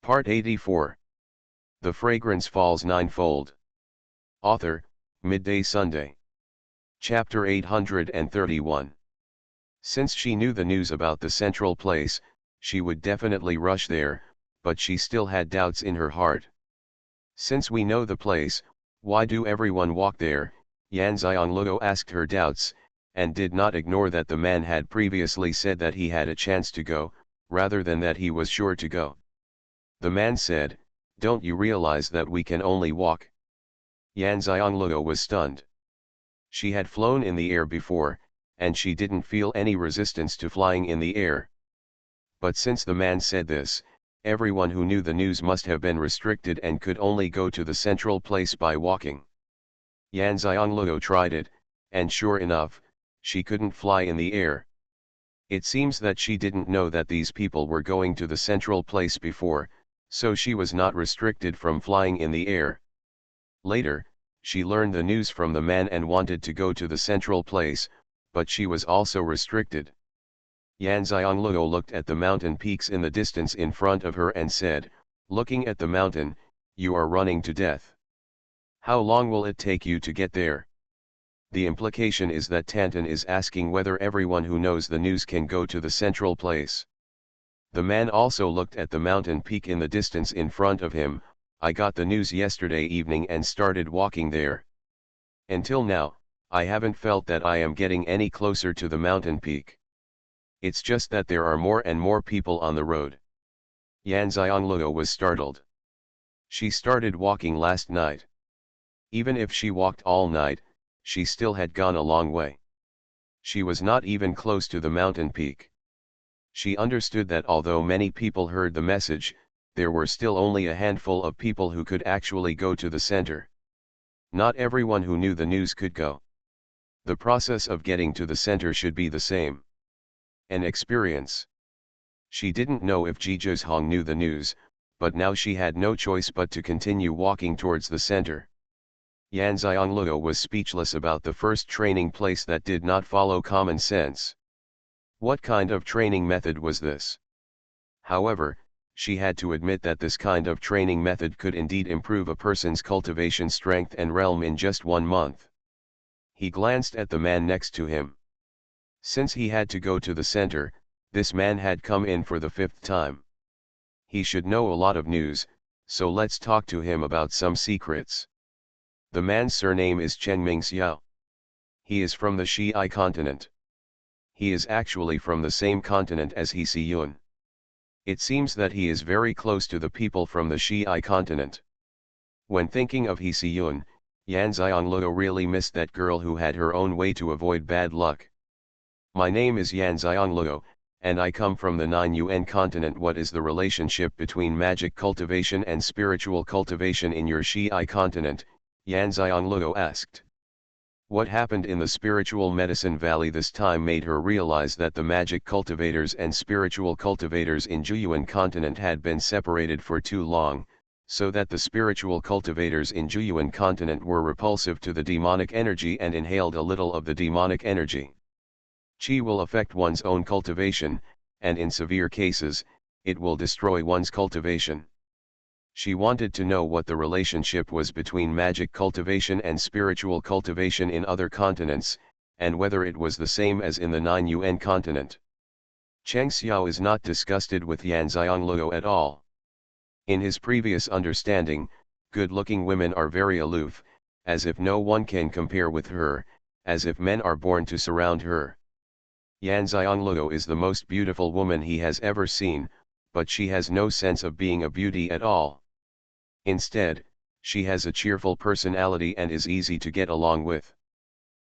Part 84. The Fragrance Falls Ninefold. Author, Midday Sunday. Chapter 831. Since she knew the news about the central place, she would definitely rush there, but she still had doubts in her heart. Since we know the place, why do everyone walk there? Xianxia asked her doubts, and did not ignore that the man had previously said that he had a chance to go, rather than that he was sure to go. The man said, "Don't you realize that we can only walk?" Xianxia was stunned. She had flown in the air before, and she didn't feel any resistance to flying in the air. But since the man said this, everyone who knew the news must have been restricted and could only go to the central place by walking. Xianxia tried it, and sure enough, she couldn't fly in the air. It seems that she didn't know that these people were going to the central place before, so she was not restricted from flying in the air. Later, she learned the news from the man and wanted to go to the central place, but she was also restricted. Xianxia looked at the mountain peaks in the distance in front of her and said, looking at the mountain, "You are running to death. How long will it take you to get there?" The implication is that Tantan is asking whether everyone who knows the news can go to the central place. The man also looked at the mountain peak in the distance in front of him. "I got the news yesterday evening and started walking there. Until now, I haven't felt that I am getting any closer to the mountain peak. It's just that there are more and more people on the road." Xianxia was startled. She started walking last night. Even if she walked all night, she still had gone a long way. She was not even close to the mountain peak. She understood that although many people heard the message, there were still only a handful of people who could actually go to the center. Not everyone who knew the news could go. The process of getting to the center should be the same. An experience. She didn't know if Jizhong knew the news, but now she had no choice but to continue walking towards the center. Xianxia was speechless about the first training place that did not follow common sense. What kind of training method was this? However, she had to admit that this kind of training method could indeed improve a person's cultivation strength and realm in just 1 month. He glanced at the man next to him. Since he had to go to the center, this man had come in for the 5th time. He should know a lot of news, so let's talk to him about some secrets. The man's surname is Xianxia. He is from the Xi continent. He is actually from the same continent as Xianxia. It seems that he is very close to the people from the Xi continent. When thinking of Xianxia, Xianxia really missed that girl who had her own way to avoid bad luck. "My name is Xianxia, and I come from the Ninefold continent. What is the relationship between magic cultivation and spiritual cultivation in your Xi continent?" Xianxia asked. What happened in the spiritual medicine valley this time made her realize that the magic cultivators and spiritual cultivators in Xuanhuan continent had been separated for too long, so that the spiritual cultivators in Xuanhuan continent were repulsive to the demonic energy and inhaled a little of the demonic energy. Qi will affect one's own cultivation, and in severe cases, it will destroy one's cultivation. She wanted to know what the relationship was between magic cultivation and spiritual cultivation in other continents, and whether it was the same as in the Ninefold continent. Xianxia is not disgusted with Xianxia at all. In his previous understanding, good-looking women are very aloof, as if no one can compare with her, as if men are born to surround her. Xianxia is the most beautiful woman he has ever seen, but she has no sense of being a beauty at all. Instead, she has a cheerful personality and is easy to get along with.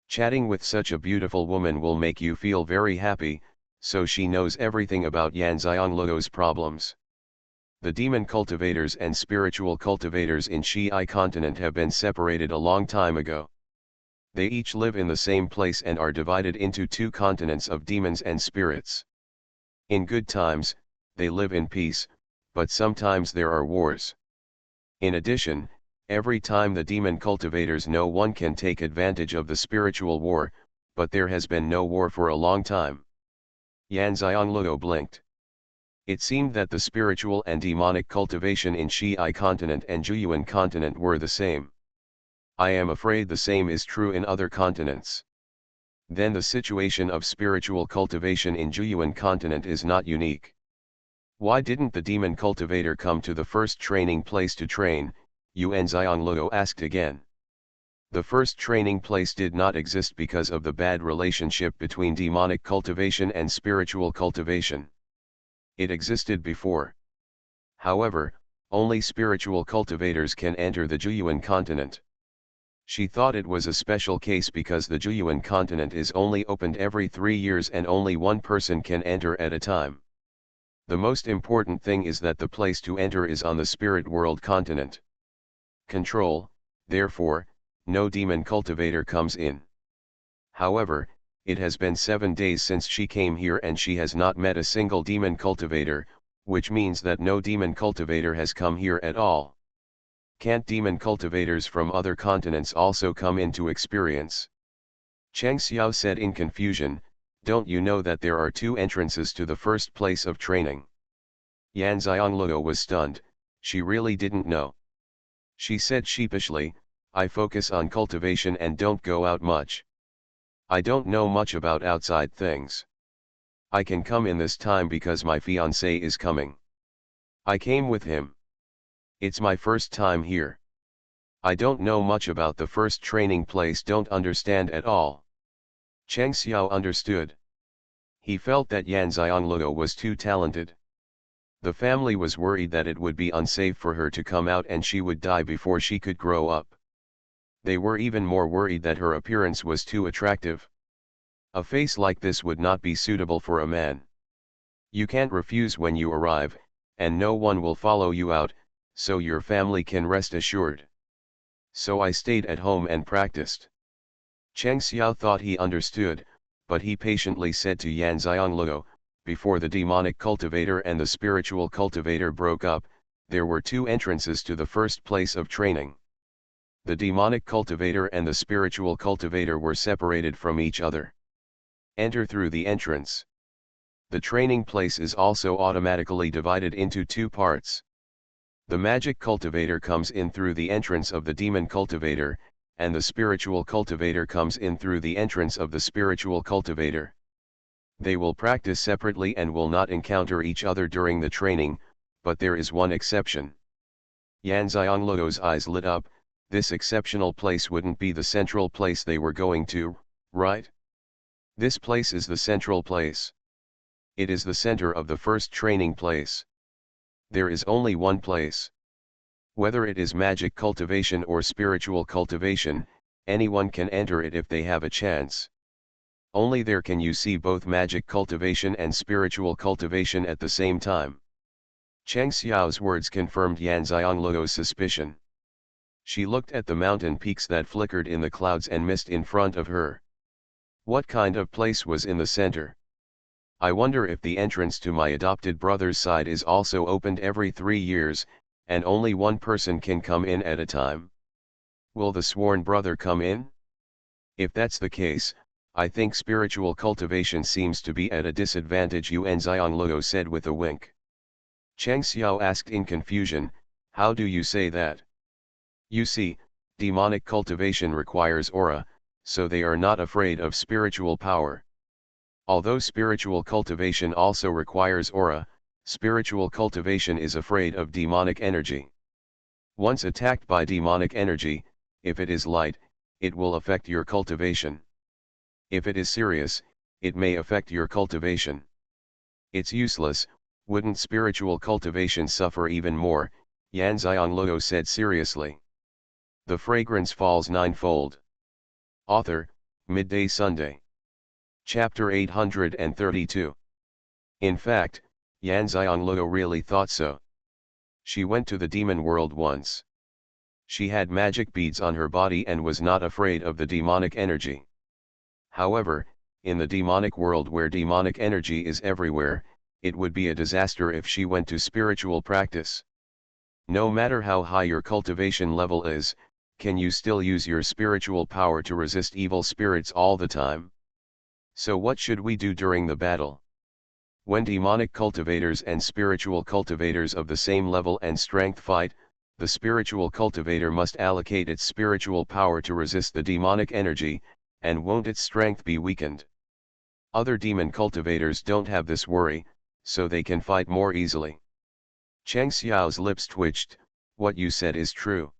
Chatting with such a beautiful woman will make you feel very happy, so she knows everything about Xianxia's problems. The demon cultivators and spiritual cultivators in Xi continent have been separated a long time ago. They each live in the same place and are divided into 2 continents of demons and spirits. In good times, they live in peace, but sometimes there are wars. In addition, every time the demon cultivators know one can take advantage of the spiritual war, but there has been no war for a long time. Xianxia blinked. It seemed that the spiritual and demonic cultivation in Xi continent and Xuanhuan continent were the same. I am afraid the same is true in other continents. Then the situation of spiritual cultivation in Xuanhuan continent is not unique. Why didn't the demon cultivator come to the first training place to train? Yuan Xianglou asked again. The first training place did not exist because of the bad relationship between demonic cultivation and spiritual cultivation. It existed before. However, only spiritual cultivators can enter the Xuanhuan continent. She thought it was a special case because the Xuanhuan continent is only opened every 3 years and only one person can enter at a time. The most important thing is that the place to enter is on the spirit world continent. Control, therefore, no demon cultivator comes in. However, it has been 7 days since she came here and she has not met a single demon cultivator, which means that no demon cultivator has come here at all. Can't demon cultivators from other continents also come in to experience? Xianxia said in confusion, don't you know that there are 2 entrances to the first place of training? Yan Xianglou was stunned, she really didn't know. She said sheepishly, I focus on cultivation and don't go out much. I don't know much about outside things. I can come in this time because my fiancé is coming. I came with him. It's my first time here. I don't know much about the first training place, don't understand at all. Cheng Xiao understood. He felt that Yan Xianglou was too talented. The family was worried that it would be unsafe for her to come out and she would die before she could grow up. They were even more worried that her appearance was too attractive. A face like this would not be suitable for a man. You can't refuse when you arrive, and no one will follow you out, so your family can rest assured. So I stayed at home and practiced. Cheng Xiao thought he understood, but he patiently said to Yan Xianglou, before the demonic cultivator and the spiritual cultivator broke up, there were 2 entrances to the first place of training. The demonic cultivator and the spiritual cultivator were separated from each other. Enter through the entrance. The training place is also automatically divided into 2 parts. The magic cultivator comes in through the entrance of the demon cultivator, and the spiritual cultivator comes in through the entrance of the spiritual cultivator. They will practice separately and will not encounter each other during the training, but there is one exception. Yan Xianglou's eyes lit up, this exceptional place wouldn't be the central place they were going to, right? This place is the central place. It is the center of the first training place. There is only one place. Whether it is magic cultivation or spiritual cultivation, anyone can enter it if they have a chance. Only there can you see both magic cultivation and spiritual cultivation at the same time. Cheng Xiao's words confirmed Yan Xianglou's suspicion. She looked at the mountain peaks that flickered in the clouds and mist in front of her. What kind of place was in the center? I wonder if the entrance to my adopted brother's side is also opened every 3 years, and only one person can come in at a time. Will the sworn brother come in? If that's the case, I think spiritual cultivation seems to be at a disadvantage, Yuan Xianglou said with a wink. Cheng Xiao asked in confusion, how do you say that? You see, demonic cultivation requires aura, so they are not afraid of spiritual power. Although spiritual cultivation also requires aura, spiritual cultivation is afraid of demonic energy. Once attacked by demonic energy, if it is light, it will affect your cultivation. If it is serious, it may affect your cultivation. It's useless, wouldn't spiritual cultivation suffer even more? Yan Xianglou said seriously. The Fragrance Falls Ninefold. Author, Midday Sunday. Chapter 832. In fact, Yan Xianglou really thought so. She went to the demon world once. She had magic beads on her body and was not afraid of the demonic energy. However, in the demonic world where demonic energy is everywhere, it would be a disaster if she went to spiritual practice. No matter how high your cultivation level is, can you still use your spiritual power to resist evil spirits all the time? So what should we do during the battle? When demonic cultivators and spiritual cultivators of the same level and strength fight, the spiritual cultivator must allocate its spiritual power to resist the demonic energy, and won't its strength be weakened. Other demon cultivators don't have this worry, so they can fight more easily. Xianxiao's lips twitched. What you said is true.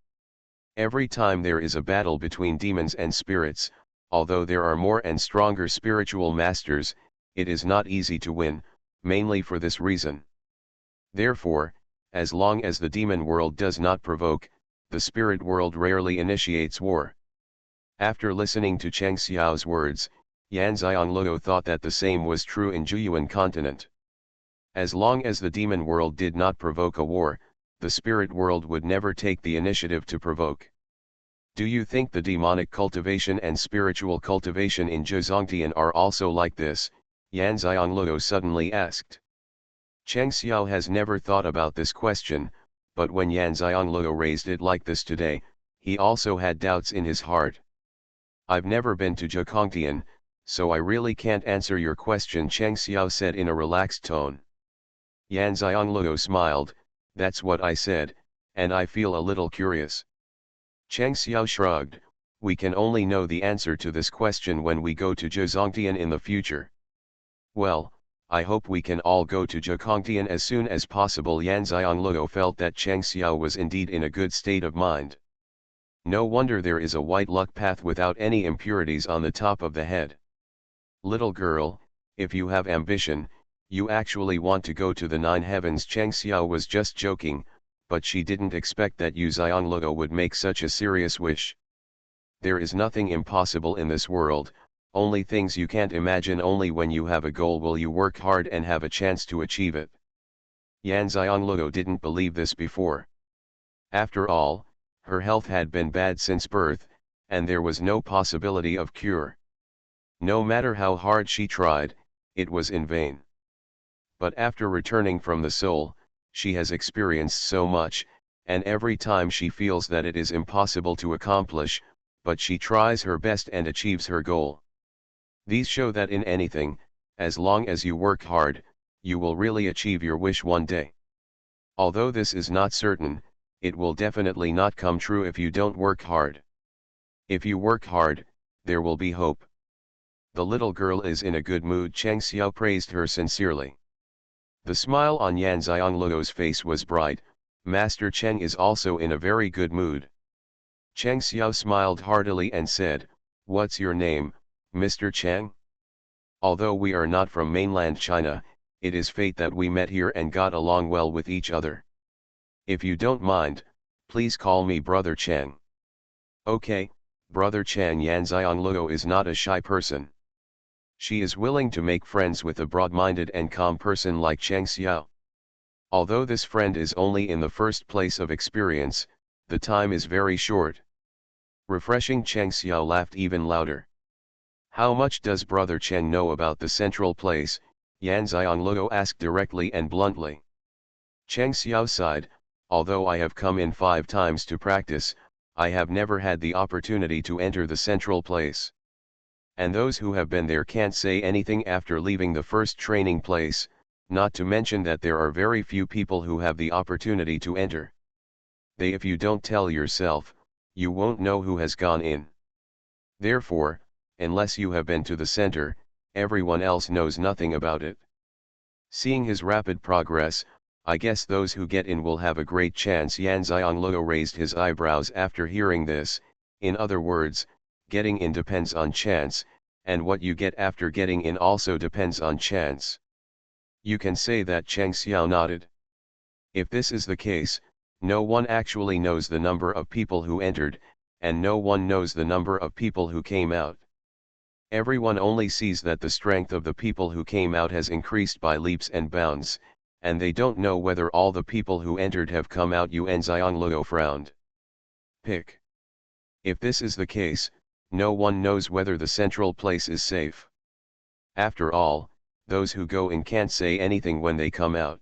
Every time there is a battle between demons and spirits, although there are more and stronger spiritual masters, it is not easy to win, mainly for this reason. Therefore, as long as the demon world does not provoke, the spirit world rarely initiates war. After listening to Cheng Xiao's words, Yan Xiangluo thought that the same was true in Zhuyuan continent. As long as the demon world did not provoke a war, the spirit world would never take the initiative to provoke. Do you think the demonic cultivation and spiritual cultivation in Zhezongtian are also like this? Yan Xiangluo suddenly asked. Cheng Xiao has never thought about this question, but when Yan Xiangluo raised it like this today, he also had doubts in his heart. I've never been to Zhezongtian, so I really can't answer your question, Cheng Xiao said in a relaxed tone. Yan Xiangluo smiled. That's what I said, and I feel a little curious. Cheng Xiao shrugged. We can only know the answer to this question when we go to Zhezongtian in the future. Well, I hope we can all go to Zhezongtian as soon as possible. Yan Xiangluo felt that Cheng Xiao was indeed in a good state of mind. No wonder there is a white luck path without any impurities on the top of the head. Little girl, if you have ambition, you actually want to go to the 9 heavens. Cheng Xiao was just joking, but she didn't expect that Yu Xiangluo would make such a serious wish. There is nothing impossible in this world, only things you can't imagine. Only when you have a goal will you work hard and have a chance to achieve it. Yan Xiangluo didn't believe this before. After all, her health had been bad since birth, and there was no possibility of cure. No matter how hard she tried, it was in vain. But after returning from the soul, she has experienced so much, and every time she feels that it is impossible to accomplish, but she tries her best and achieves her goal. These show that in anything, as long as you work hard, you will really achieve your wish one day. Although this is not certain, it will definitely not come true if you don't work hard. If you work hard, there will be hope. The little girl is in a good mood. Cheng Xiao praised her sincerely. The smile on Yan Xiangluo's face was bright. Master Cheng is also in a very good mood. Cheng Xiao smiled heartily and said, "What's your name, Mr. Cheng? Although we are not from mainland China, it is fate that we met here and got along well with each other. If you don't mind, please call me Brother Cheng." Okay, Brother Cheng. Yan Xiangluo is not a shy person. She is willing to make friends with a broad-minded and calm person like Cheng Xiao. Although this friend is only in the first place of experience, the time is very short. Refreshing. Cheng Xiao laughed even louder. How much does Brother Cheng know about the central place? Yan Xiangluo asked directly and bluntly. Cheng Xiao sighed. Although I have come in 5 times to practice, I have never had the opportunity to enter the central place. And those who have been there can't say anything after leaving the first training place, not to mention that there are very few people who have the opportunity to enter. If you don't tell yourself, you won't know who has gone in. Therefore, unless you have been to the center, everyone else knows nothing about it. Seeing his rapid progress, I guess those who get in will have a great chance. Yan Xiangluo raised his eyebrows after hearing this. In other words, getting in depends on chance, and what you get after getting in also depends on chance. You can say that. Cheng Xiao nodded. If this is the case, no one actually knows the number of people who entered, and no one knows the number of people who came out. Everyone only sees that the strength of the people who came out has increased by leaps and bounds, and they don't know whether all the people who entered have come out. Yan Xiangluo frowned. Pick. If this is the case, no one knows whether the central place is safe. After all, those who go in can't say anything when they come out.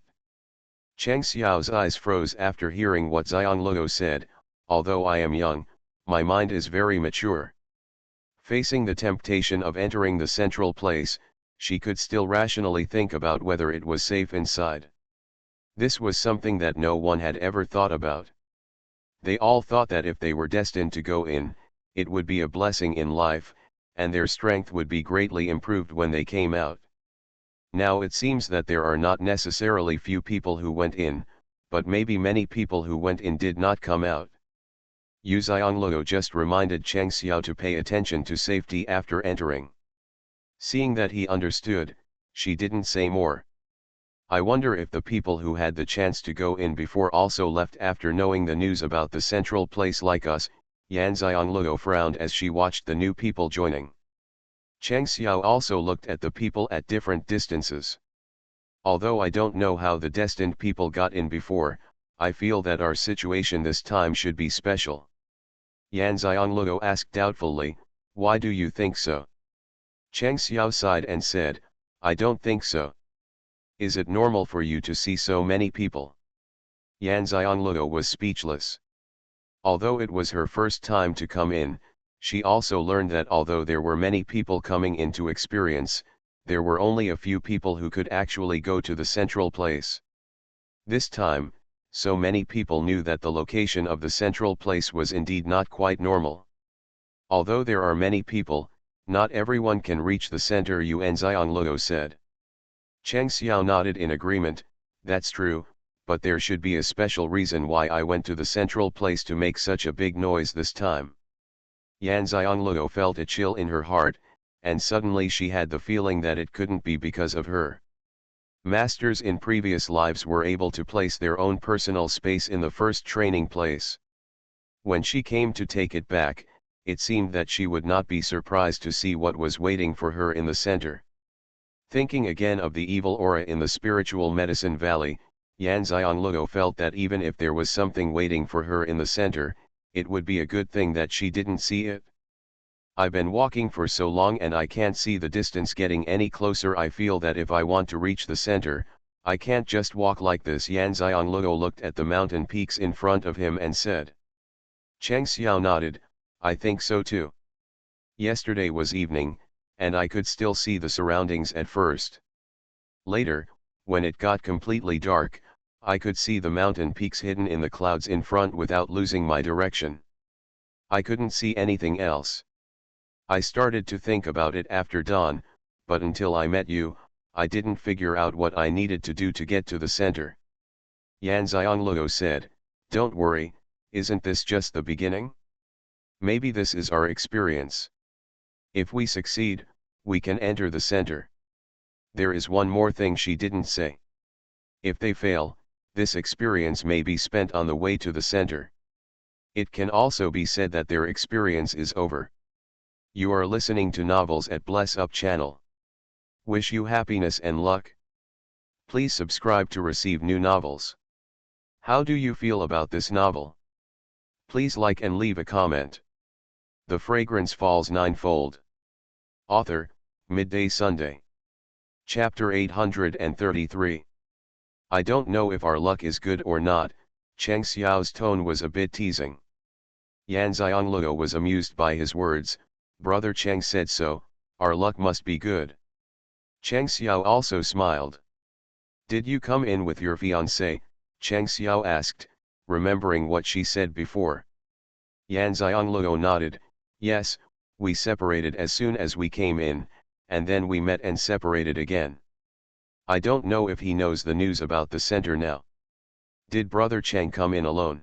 Cheng Xiao's eyes froze after hearing what Xiangluo said. Although I am young, my mind is very mature. Facing the temptation of entering the central place, she could still rationally think about whether it was safe inside. This was something that no one had ever thought about. They all thought that if they were destined to go in, it would be a blessing in life, and their strength would be greatly improved when they came out. Now it seems that there are not necessarily few people who went in, but maybe many people who went in did not come out. Yu Xianglou just reminded Xianxia to pay attention to safety after entering. Seeing that he understood, she didn't say more. I wonder if the people who had the chance to go in before also left after knowing the news about the central place like us. Yan Xianglou frowned as she watched the new people joining. Cheng Xiao also looked at the people at different distances. Although I don't know how the destined people got in before, I feel that our situation this time should be special. Yan Xianglou asked doubtfully, why do you think so? Cheng Xiao sighed and said, I don't think so. Is it normal for you to see so many people? Yan Xianglou was speechless. Although it was her first time to come in, she also learned that although there were many people coming in to experience, there were only a few people who could actually go to the central place. This time, so many people knew that the location of the central place was indeed not quite normal. Although there are many people, not everyone can reach the center, Yuan Xianglou said. Cheng Xiao nodded in agreement, that's true, but there should be a special reason why I went to the central place to make such a big noise this time. Yan Xianglou felt a chill in her heart, and suddenly she had the feeling that it couldn't be because of her. Masters in previous lives were able to place their own personal space in the first training place. When she came to take it back, it seemed that she would not be surprised to see what was waiting for her in the center. Thinking again of the evil aura in the spiritual medicine valley, Yan Xianglou felt that even if there was something waiting for her in the center, it would be a good thing that she didn't see it. I've been walking for so long and I can't see the distance getting any closer. I feel that if I want to reach the center, I can't just walk like this. Yan Xianglou looked at the mountain peaks in front of him and said. Cheng Xiao nodded, I think so too. Yesterday was evening, and I could still see the surroundings at first. Later, when it got completely dark, I could see the mountain peaks hidden in the clouds in front without losing my direction. I couldn't see anything else. I started to think about it after dawn, but until I met you, I didn't figure out what I needed to do to get to the center. Yan Xianglou said, don't worry, isn't this just the beginning? Maybe this is our experience. If we succeed, we can enter the center. There is one more thing she didn't say. If they fail, this experience may be spent on the way to the center. It can also be said that their experience is over. You are listening to Novels at Bless Up channel. Wish you happiness and luck. Please subscribe to receive new novels. How do you feel about this novel? Please like and leave a comment. The Fragrance Falls Ninefold. Author, Midday Sunday. Chapter 833. I don't know if our luck is good or not. Cheng Xiao's tone was a bit teasing. Yan Xianglou was amused by his words. Brother Cheng said so, our luck must be good. Cheng Xiao also smiled. Did you come in with your fiancé? Cheng Xiao asked, remembering what she said before. Yan Xianglou nodded, yes, we separated as soon as we came in, and then we met and separated again. I don't know if he knows the news about the center now. Did Brother Cheng come in alone?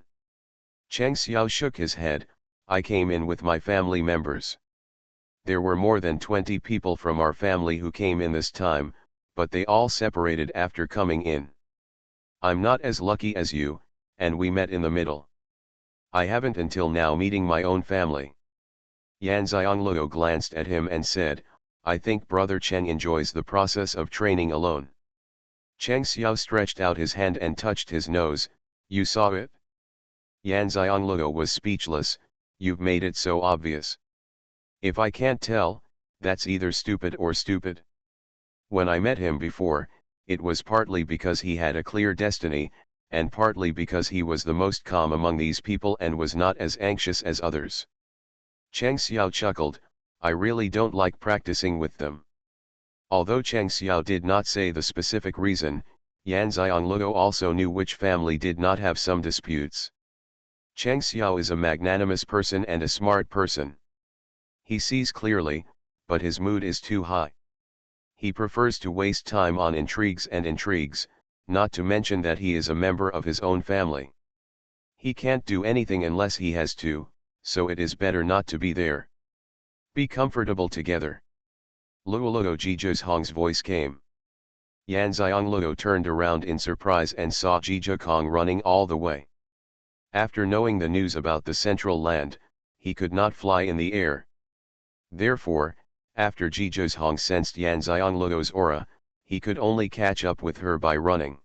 Cheng Xiao shook his head, I came in with my family members. There were more than 20 people from our family who came in this time, but they all separated after coming in. I'm not as lucky as you, and we met in the middle. I haven't until now meeting my own family. Yan Xianglou glanced at him and said, I think Brother Cheng enjoys the process of training alone. Cheng Xiao stretched out his hand and touched his nose, you saw it? Yan Xianglou was speechless, you've made it so obvious. If I can't tell, that's either stupid or stupid. When I met him before, it was partly because he had a clear destiny, and partly because he was the most calm among these people and was not as anxious as others. Cheng Xiao chuckled, I really don't like practicing with them. Although Xianxia did not say the specific reason, Yan Xianglego also knew which family did not have some disputes. Xianxia is a magnanimous person and a smart person. He sees clearly, but his mood is too high. He prefers to waste time on intrigues, not to mention that he is a member of his own family. He can't do anything unless he has to, so it is better not to be there. Be comfortable together. Luoluo Jiju's Hong's voice came. Yan Xianglego turned around in surprise and saw Jiju Kong running all the way. After knowing the news about the central land, he could not fly in the air. Therefore, after Jiju's Hong sensed Yan Xianglego's aura, he could only catch up with her by running.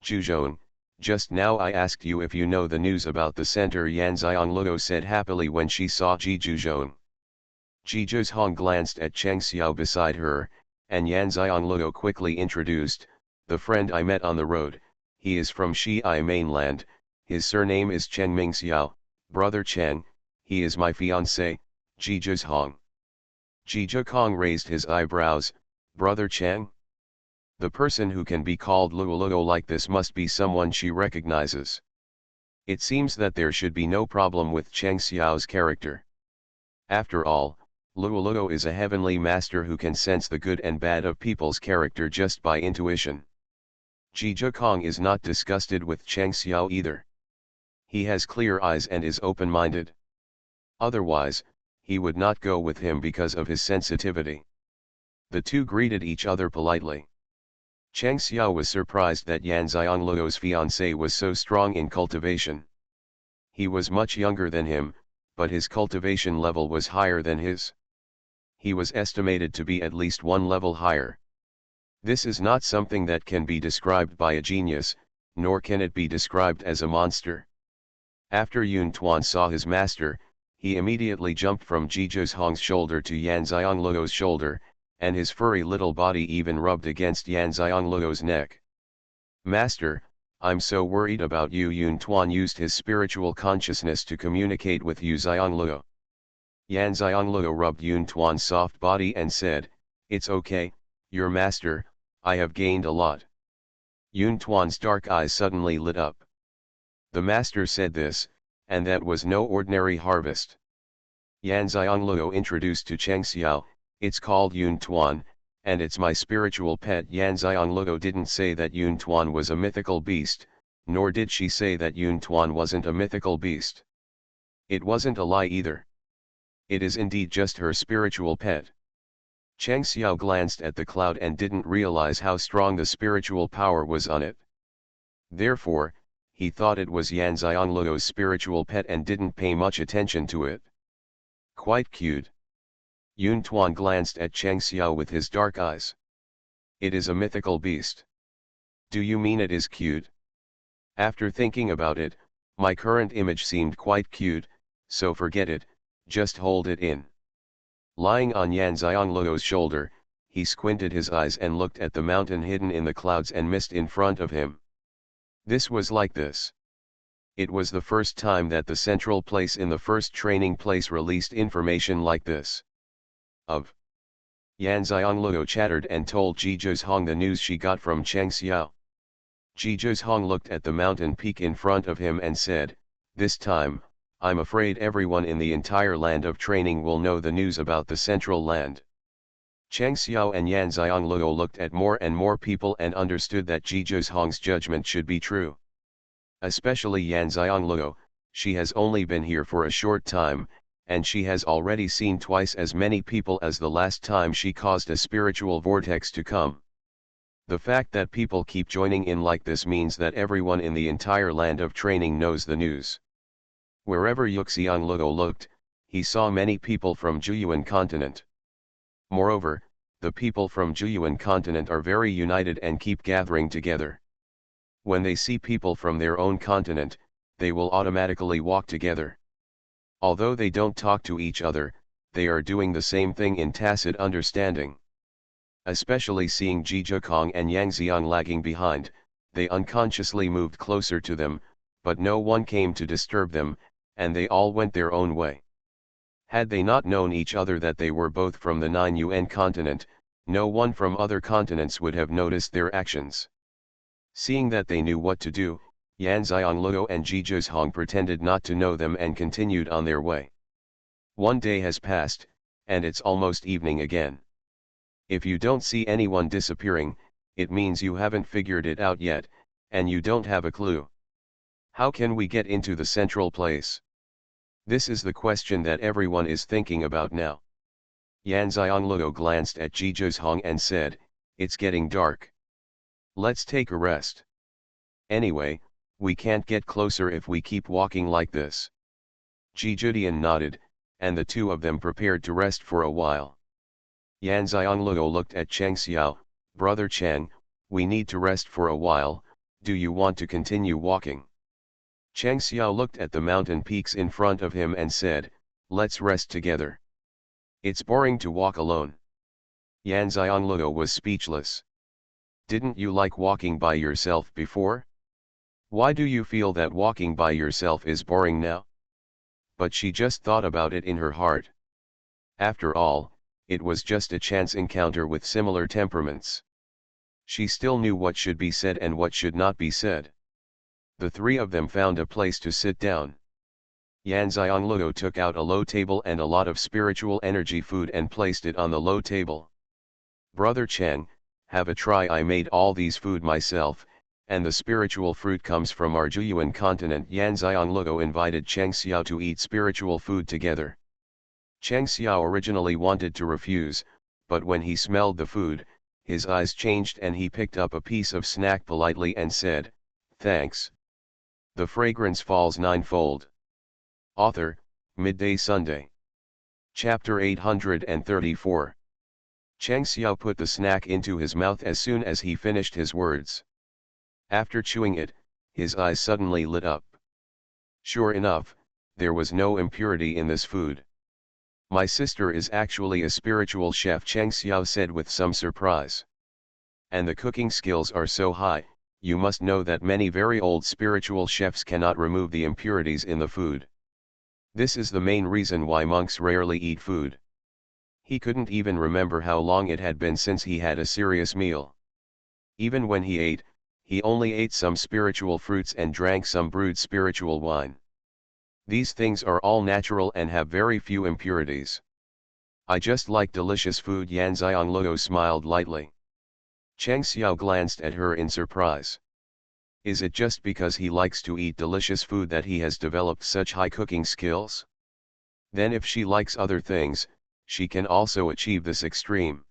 Zhuzhong, just now I asked you if you know the news about the center, Yan Xianglego said happily when she saw Zhuzhong. Jiju's Hong glanced at Cheng Xiao beside her, and Yan Xianglego quickly introduced, the friend I met on the road, he is from Xi'ai mainland, his surname is Cheng Ming Xiao, brother Cheng, he is my fiancé, Jiju's Hong. Jiju Kong raised his eyebrows, brother Cheng? The person who can be called Luoluo like this must be someone she recognizes. It seems that there should be no problem with Cheng Xiao's character. After all, Luoluo is a heavenly master who can sense the good and bad of people's character just by intuition. Jiju Kong is not disgusted with Cheng Xiao either. He has clear eyes and is open-minded. Otherwise, he would not go with him because of his sensitivity. The two greeted each other politely. Cheng Xiao was surprised that Yan Xianglego's fiancé was so strong in cultivation. He was much younger than him, but his cultivation level was higher than his. He was estimated to be at least one level higher. This is not something that can be described by a genius, nor can it be described as a monster. After Yun Tuan saw his master, he immediately jumped from Jiju's Hong's shoulder to Yan Xianglego's shoulder, and his furry little body even rubbed against Yan Xianglego's neck. Master, I'm so worried about you. Yun Tuan used his spiritual consciousness to communicate with Yu Xianglego. Yan Xianglego rubbed Yun Tuan's soft body and said, it's okay, your master, I have gained a lot. Yun Tuan's dark eyes suddenly lit up. The master said this, and that was no ordinary harvest. Yan Xianglego introduced to Cheng Xiao, it's called Yun Tuan, and it's my spiritual pet. Yan Xianglego didn't say that Yun Tuan was a mythical beast, nor did she say that Yun Tuan wasn't a mythical beast. It wasn't a lie either. It is indeed just her spiritual pet. Cheng Xiao glanced at the cloud and didn't realize how strong the spiritual power was on it. Therefore, he thought it was Yan Xianglego's spiritual pet and didn't pay much attention to it. Quite cute. Yun Tuan glanced at Cheng Xiao with his dark eyes. It is a mythical beast. Do you mean it is cute? After thinking about it, my current image seemed quite cute, so forget it, just hold it in. Lying on Yan Xianglego's shoulder, he squinted his eyes and looked at the mountain hidden in the clouds and mist in front of him. This was like this. It was the first time that the central place in the first training place released information like this. Yan Xianglego chattered and told Jiju's Hong the news she got from Cheng Xiao. Jiju's Hong looked at the mountain peak in front of him and said, this time, I'm afraid everyone in the entire land of training will know the news about the central land. Cheng Xiao and Yan Xianglego looked at more and more people and understood that Jiju's Hong's judgment should be true. Especially Yan Xianglego, she has only been here for a short time, and she has already seen twice as many people as the last time she caused a spiritual vortex to come. The fact that people keep joining in like this means that everyone in the entire land of training knows the news. Wherever Xianglego looked, he saw many people from Zhuyuan continent. Moreover, the people from Zhuyuan continent are very united and keep gathering together. When they see people from their own continent, they will automatically walk together. Although they don't talk to each other, they are doing the same thing in tacit understanding. Especially seeing Jiju Kong and Yang Xiang lagging behind, they unconsciously moved closer to them, but no one came to disturb them, and they all went their own way. Had they not known each other that they were both from the 9UN continent, No one from other continents would have noticed their actions. Seeing that they knew what to do, Yan Xiangluo and Ji Zhizhong pretended not to know them and continued on their way. One day has passed, and it's almost evening again. If you don't see anyone disappearing, it means you haven't figured it out yet, and you don't have a clue. How can we get into the central place? This is the question that everyone is thinking about now. Yan Xiangluo glanced at Ji Zhizhong and said, "It's getting dark. Let's take a rest. Anyway, we can't get closer if we keep walking like this." Ji Zhidian nodded, and the two of them prepared to rest for a while. Yan Xiangluo looked at Xianxia. "Brother Chang, we need to rest for a while, do you want to continue walking?" Xianxia looked at the mountain peaks in front of him and said, "Let's rest together. It's boring to walk alone." Yan Xiangluo was speechless. "Didn't you like walking by yourself before? Why do you feel that walking by yourself is boring now?" But she just thought about it in her heart. After all, it was just a chance encounter with similar temperaments. She still knew what should be said and what should not be said. The three of them found a place to sit down. Yan Xiangluo took out a low table and a lot of spiritual energy food and placed it on the low table. "Brother Chang, have a try. I made all these food myself, and the spiritual fruit comes from our Xuanhuan continent." Yan Xiangluo invited Xianxia to eat spiritual food together. Xianxia originally wanted to refuse, but when he smelled the food, his eyes changed and he picked up a piece of snack politely and said, "Thanks." The fragrance falls ninefold. Author, Midday Sunday. Chapter 834. Xianxia put the snack into his mouth as soon as he finished his words. After chewing it, his eyes suddenly lit up. Sure enough, there was no impurity in this food. "My sister is actually a spiritual chef," Xianxia said with some surprise. "And the cooking skills are so high, you must know that many very old spiritual chefs cannot remove the impurities in the food. This is the main reason why monks rarely eat food." He couldn't even remember how long it had been since he had a serious meal. Even when he ate, he only ate some spiritual fruits and drank some brewed spiritual wine. These things are all natural and have very few impurities. "I just like delicious food." Yan Xiangluo smiled lightly. Xianxia glanced at her in surprise. Is it just because he likes to eat delicious food that he has developed such high cooking skills? Then if she likes other things, she can also achieve this extreme.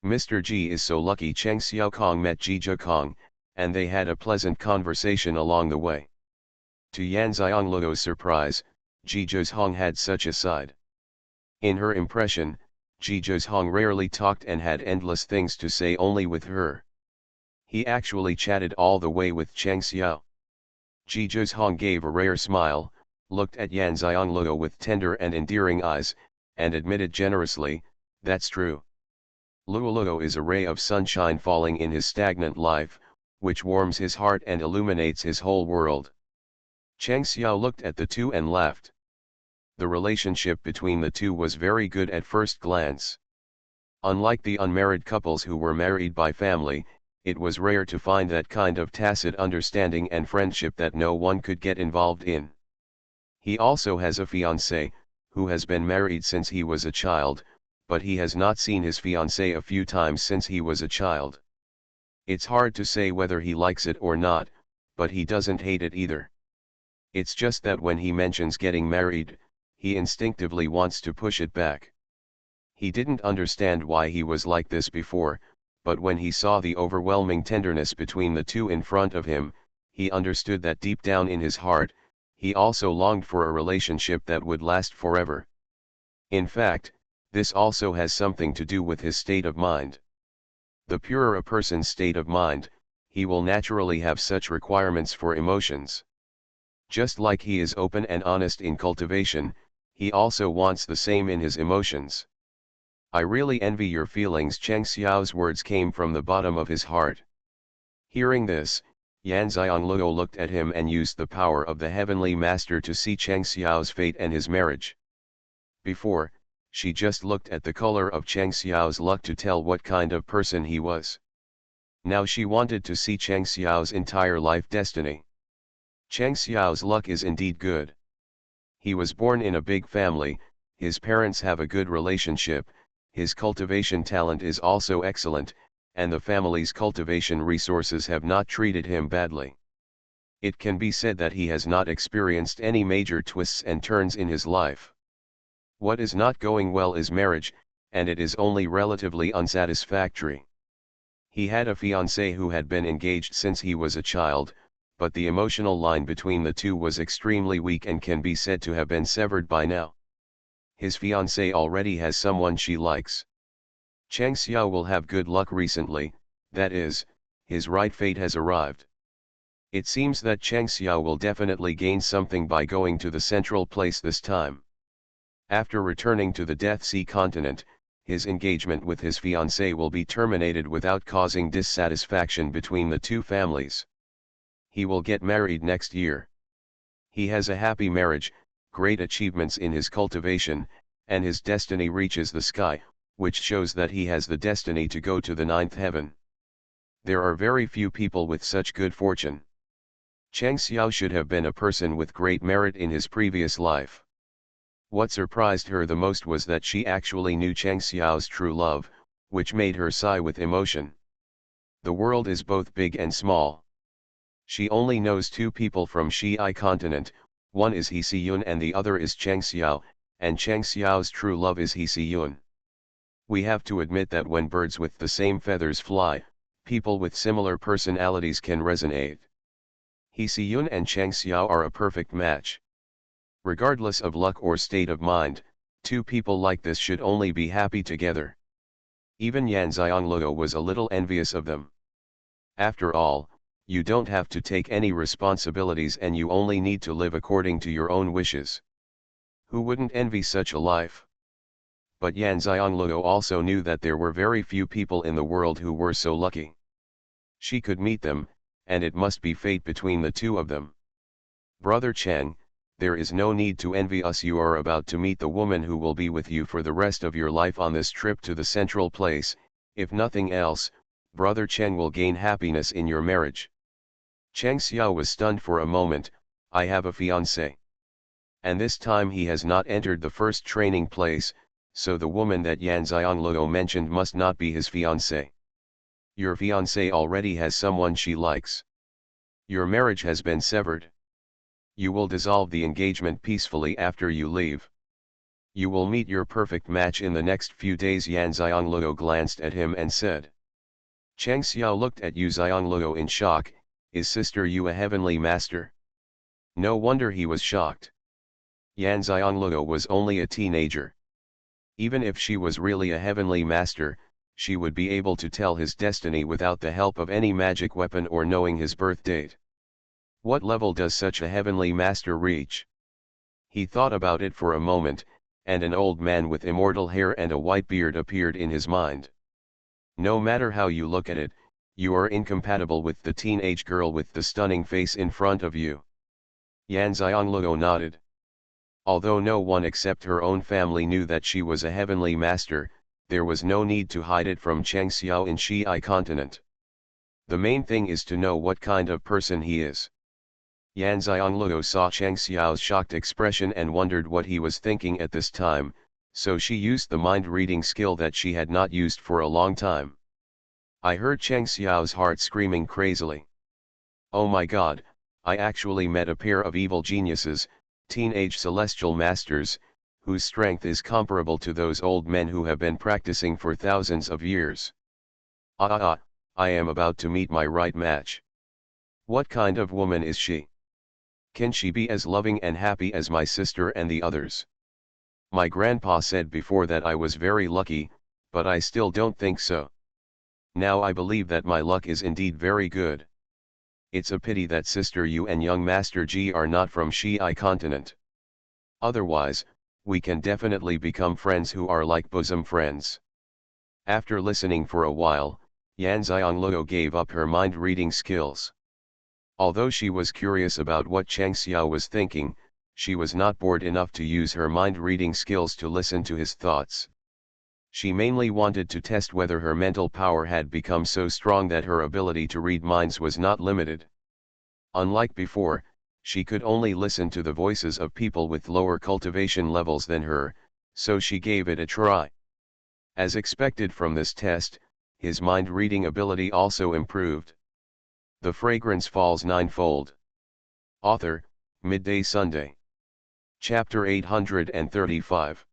Mr. Ji is so lucky. Cheng Xiaokong met Ji Zhikong, and they had a pleasant conversation along the way. To Yan Xiangluo's surprise, Ji Zhizhong had such a side. In her impression, Ji Zhizhong rarely talked and had endless things to say only with her. He actually chatted all the way with Cheng Xiao. Ji Zhizhong gave a rare smile, looked at Yan Xiangluo with tender and endearing eyes, and admitted generously, "That's true. Luoluo is a ray of sunshine falling in his stagnant life, which warms his heart and illuminates his whole world." Cheng Xiao looked at the two and laughed. The relationship between the two was very good at first glance. Unlike the unmarried couples who were married by family, it was rare to find that kind of tacit understanding and friendship that no one could get involved in. He also has a fiancée, who has been married since he was a child, but he has not seen his fiancée a few times since he was a child. It's hard to say whether he likes it or not, but he doesn't hate it either. It's just that when he mentions getting married, he instinctively wants to push it back. He didn't understand why he was like this before, but when he saw the overwhelming tenderness between the two in front of him, he understood that deep down in his heart, he also longed for a relationship that would last forever. In fact, this also has something to do with his state of mind. The purer a person's state of mind, he will naturally have such requirements for emotions. Just like he is open and honest in cultivation, he also wants the same in his emotions. "I really envy your feelings." Cheng Xiao's words came from the bottom of his heart. Hearing this, Yan Xiangluo looked at him and used the power of the heavenly master to see Cheng Xiao's fate and his marriage. Before, She just looked at the color of Xianxiao's luck to tell what kind of person he was. Now she wanted to see Xianxiao's entire life destiny. Xianxiao's luck is indeed good. He was born in a big family, his parents have a good relationship, his cultivation talent is also excellent, and the family's cultivation resources have not treated him badly. It can be said that he has not experienced any major twists and turns in his life. What is not going well is marriage, and it is only relatively unsatisfactory. He had a fiancée who had been engaged since he was a child, but the emotional line between the two was extremely weak and can be said to have been severed by now. His fiancée already has someone she likes. Xianxia will have good luck recently, that is, his right fate has arrived. It seems that Xianxia will definitely gain something by going to the central place this time. After returning to the Death Sea continent, his engagement with his fiancée will be terminated without causing dissatisfaction between the two families. He will get married next year. He has a happy marriage, great achievements in his cultivation, and his destiny reaches the sky, which shows that he has the destiny to go to the ninth heaven. There are very few people with such good fortune. Xianxia should have been a person with great merit in his previous life. What surprised her the most was that she actually knew Xianxiao's true love, which made her sigh with emotion. The world is both big and small. She only knows two people from Xi continent, one is Xuanhuan and the other is Xianxiao, and Xianxiao's true love is Xuanhuan. We have to admit that when birds with the same feathers fly, people with similar personalities can resonate. Xuanhuan and Xianxiao are a perfect match. Regardless of luck or state of mind, two people like this should only be happy together. Even Yan Xianglou was a little envious of them. After all, you don't have to take any responsibilities and you only need to live according to your own wishes. Who wouldn't envy such a life? But Yan Xianglou also knew that there were very few people in the world who were so lucky. She could meet them, and it must be fate between the two of them. Brother Cheng, there is no need to envy us. You are about to meet the woman who will be with you for the rest of your life on this trip to the central place. If nothing else, Brother Cheng will gain happiness in your marriage. Xianxia was stunned for a moment. I have a fiancé. And this time he has not entered the first training place, so the woman that Yan Xianglou mentioned must not be his fiancé. Your fiancé already has someone she likes. Your marriage has been severed. You will dissolve the engagement peacefully after you leave. You will meet your perfect match in the next few days. Yan Xianglou glanced at him and said. Xianxia looked at Yu Xianglou in shock. Is sister Yu a heavenly master? No wonder he was shocked. Yan Xianglou was only a teenager. Even if she was really a heavenly master, she would be able to tell his destiny without the help of any magic weapon or knowing his birth date. What level does such a heavenly master reach? He thought about it for a moment, and an old man with immortal hair and a white beard appeared in his mind. No matter how you look at it, you are incompatible with the teenage girl with the stunning face in front of you. Yan Xianglou nodded. Although no one except her own family knew that she was a heavenly master, there was no need to hide it from Xianxiao in Xi continent. The main thing is to know what kind of person he is. Yan Xianglou saw Xianxiao's shocked expression and wondered what he was thinking at this time, so she used the mind-reading skill that she had not used for a long time. I heard Xianxiao's heart screaming crazily. Oh my god, I actually met a pair of evil geniuses, teenage celestial masters, whose strength is comparable to those old men who have been practicing for thousands of years. I am about to meet my right match. What kind of woman is she? Can she be as loving and happy as my sister and the others? My grandpa said before that I was very lucky, but I still don't think so. Now I believe that my luck is indeed very good. It's a pity that Sister Yu and young Master Ji are not from Xi continent. Otherwise, we can definitely become friends who are like bosom friends. After listening for a while, Yan Xianglou gave up her mind-reading skills. Although she was curious about what Xianxia was thinking, she was not bored enough to use her mind-reading skills to listen to his thoughts. She mainly wanted to test whether her mental power had become so strong that her ability to read minds was not limited. Unlike before, she could only listen to the voices of people with lower cultivation levels than her, so she gave it a try. As expected from this test, his mind-reading ability also improved. The Fragrance Falls Ninefold. Author, Midday Sunday. Chapter 835.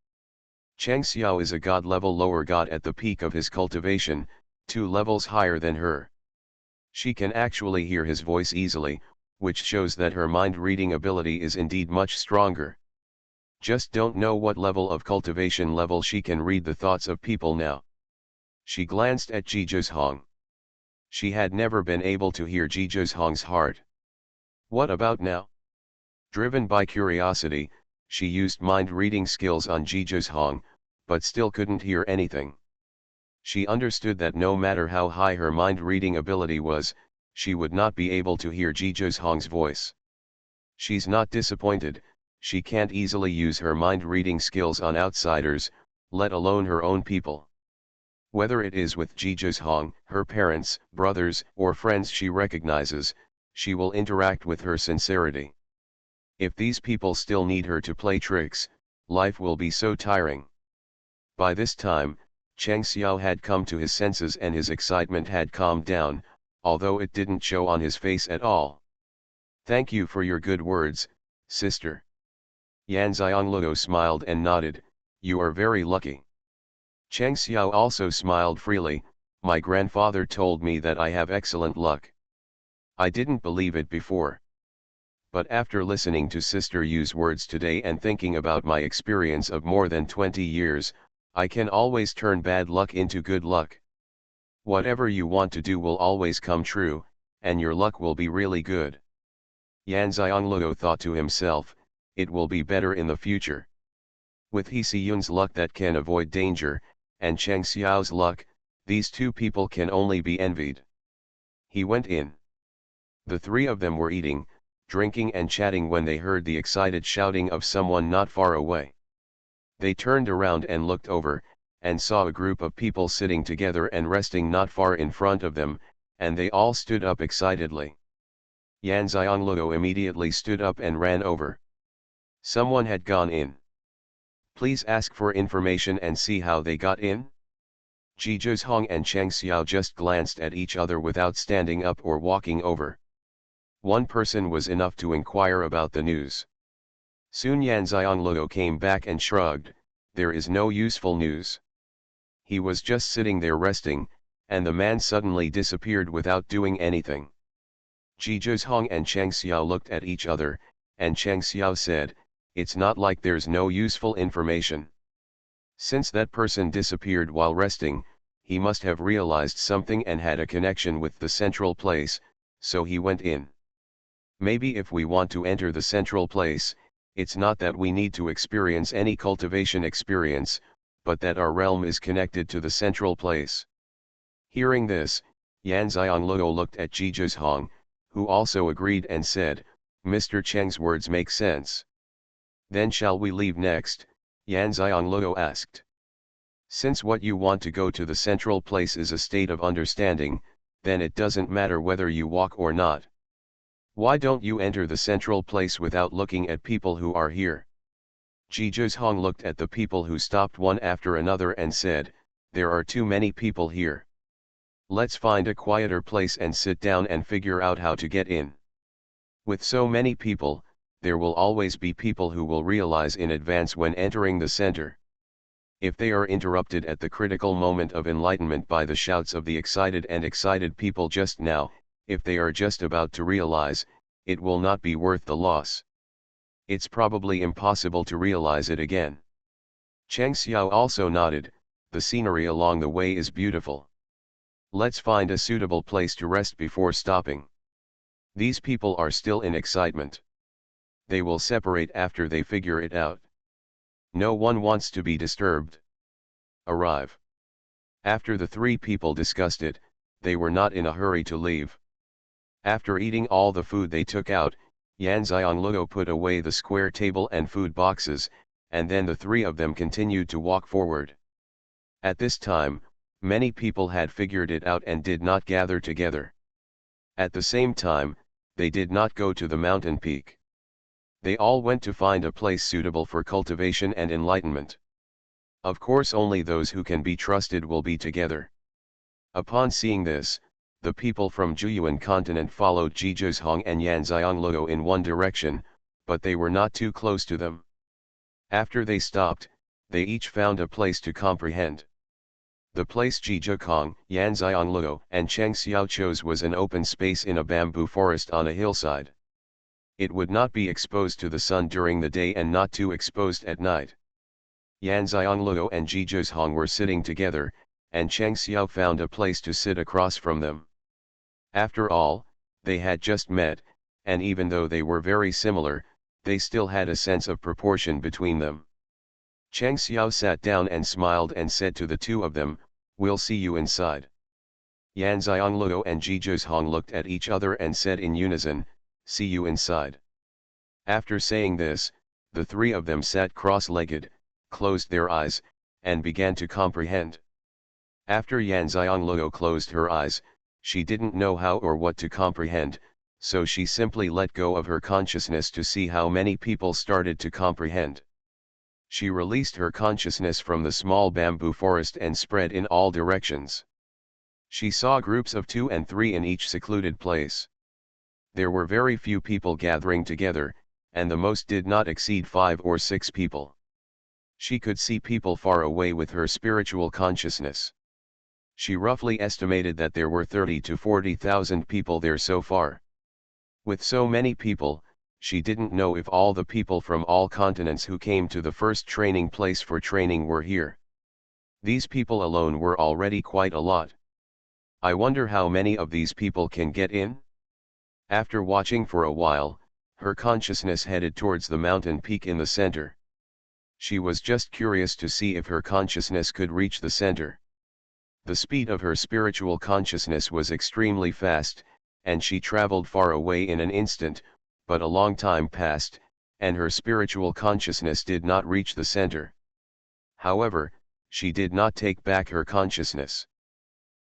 Xianxia is a god-level lower god at the peak of his cultivation, 2 levels higher than her. She can actually hear his voice easily, which shows that her mind-reading ability is indeed much stronger. Just don't know what level of cultivation level she can read the thoughts of people now. She glanced at Xuanhuan. She had never been able to hear Xuanhuan's heart. What about now? Driven by curiosity, she used mind-reading skills on Xuanhuan, but still couldn't hear anything. She understood that no matter how high her mind-reading ability was, she would not be able to hear Xuanhuan's voice. She's not disappointed, she can't easily use her mind-reading skills on outsiders, let alone her own people. Whether it is with Xuanhuan, her parents, brothers, or friends she recognizes, she will interact with her sincerity. If these people still need her to play tricks, life will be so tiring. By this time, Xianxia had come to his senses and his excitement had calmed down, although it didn't show on his face at all. Thank you for your good words, sister. Yanxiangluo smiled and nodded, you are very lucky. Xianxia also smiled freely, my grandfather told me that I have excellent luck. I didn't believe it before. But after listening to Sister Yu's words today and thinking about my experience of more than 20 years, I can always turn bad luck into good luck. Whatever you want to do will always come true, and your luck will be really good. Yanxiangluo thought to himself, it will be better in the future. With Hsiyun's luck that can avoid danger, and Xiangxiao's luck, these two people can only be envied. He went in. The three of them were eating, drinking and chatting when they heard the excited shouting of someone not far away. They turned around and looked over, and saw a group of people sitting together and resting not far in front of them, and they all stood up excitedly. Yanxiangluo immediately stood up and ran over. Someone had gone in. Please ask for information and see how they got in? Xuanhuan and Xianxia just glanced at each other without standing up or walking over. One person was enough to inquire about the news. Soon Yanxiangluo came back and shrugged, there is no useful news. He was just sitting there resting, and the man suddenly disappeared without doing anything. Xuanhuan and Xianxia looked at each other, and Xianxia said, it's not like there's no useful information. Since that person disappeared while resting, he must have realized something and had a connection with the central place, so he went in. Maybe if we want to enter the central place, it's not that we need to experience any cultivation experience, but that our realm is connected to the central place. Hearing this, Yanxiangluo looked at Xuanhuan, who also agreed and said, Mr. Cheng's words make sense. Then shall we leave next? Yanxiangluo asked. Since what you want to go to the central place is a state of understanding, then it doesn't matter whether you walk or not. Why don't you enter the central place without looking at people who are here? Xuanhuan looked at the people who stopped one after another and said, there are too many people here. Let's find a quieter place and sit down and figure out how to get in. With so many people, there will always be people who will realize in advance when entering the center. If they are interrupted at the critical moment of enlightenment by the shouts of the excited people just now, if they are just about to realize, it will not be worth the loss. It's probably impossible to realize it again. Xianxia also nodded, the scenery along the way is beautiful. Let's find a suitable place to rest before stopping. These people are still in excitement. They will separate after they figure it out. No one wants to be disturbed. Arrive. After the three people discussed it, they were not in a hurry to leave. After eating all the food they took out, Yan Xianglou put away the square table and food boxes, and then the three of them continued to walk forward. At this time, many people had figured it out and did not gather together. At the same time, they did not go to the mountain peak. They all went to find a place suitable for cultivation and enlightenment. Of course, only those who can be trusted will be together. Upon seeing this, the people from Zhuyuan continent followed Zhizhong and Yan Xianglou in one direction, but they were not too close to them. After they stopped, they each found a place to comprehend. The place Zhizhong, Yan Xianglou, and Xianxia chose was an open space in a bamboo forest on a hillside. It would not be exposed to the sun during the day and not too exposed at night. Yan Xianglou and Zhizhong were sitting together, and Xianxia found a place to sit across from them. After all, they had just met, and even though they were very similar, they still had a sense of proportion between them. Xianxia sat down and smiled and said to the two of them, "We'll see you inside." Yan Xianglou and Zhizhong looked at each other and said in unison, "See you inside." After saying this, the three of them sat cross-legged, closed their eyes, and began to comprehend. After Yan Xianglou closed her eyes, she didn't know how or what to comprehend, so she simply let go of her consciousness to see how many people started to comprehend. She released her consciousness from the small bamboo forest and spread in all directions. She saw groups of 2 and 3 in each secluded place. There were very few people gathering together, and the most did not exceed 5 or 6 people. She could see people far away with her spiritual consciousness. She roughly estimated that there were 30 to 40,000 people there so far. With so many people, she didn't know if all the people from all continents who came to the first training place for training were here. These people alone were already quite a lot. I wonder how many of these people can get in? After watching for a while, her consciousness headed towards the mountain peak in the center. She was just curious to see if her consciousness could reach the center. The speed of her spiritual consciousness was extremely fast, and she traveled far away in an instant, but a long time passed, and her spiritual consciousness did not reach the center. However, she did not take back her consciousness.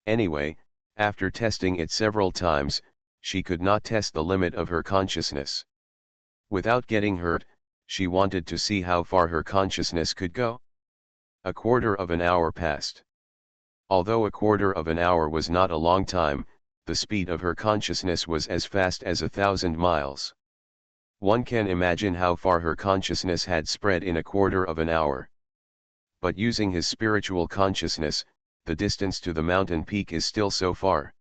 Anyway, after testing it several times, she could not test the limit of her consciousness. Without getting hurt, she wanted to see how far her consciousness could go. A quarter of an hour passed. Although a quarter of an hour was not a long time, the speed of her consciousness was as fast as 1,000 miles. One can imagine how far her consciousness had spread in a quarter of an hour. But using his spiritual consciousness, the distance to the mountain peak is still so far.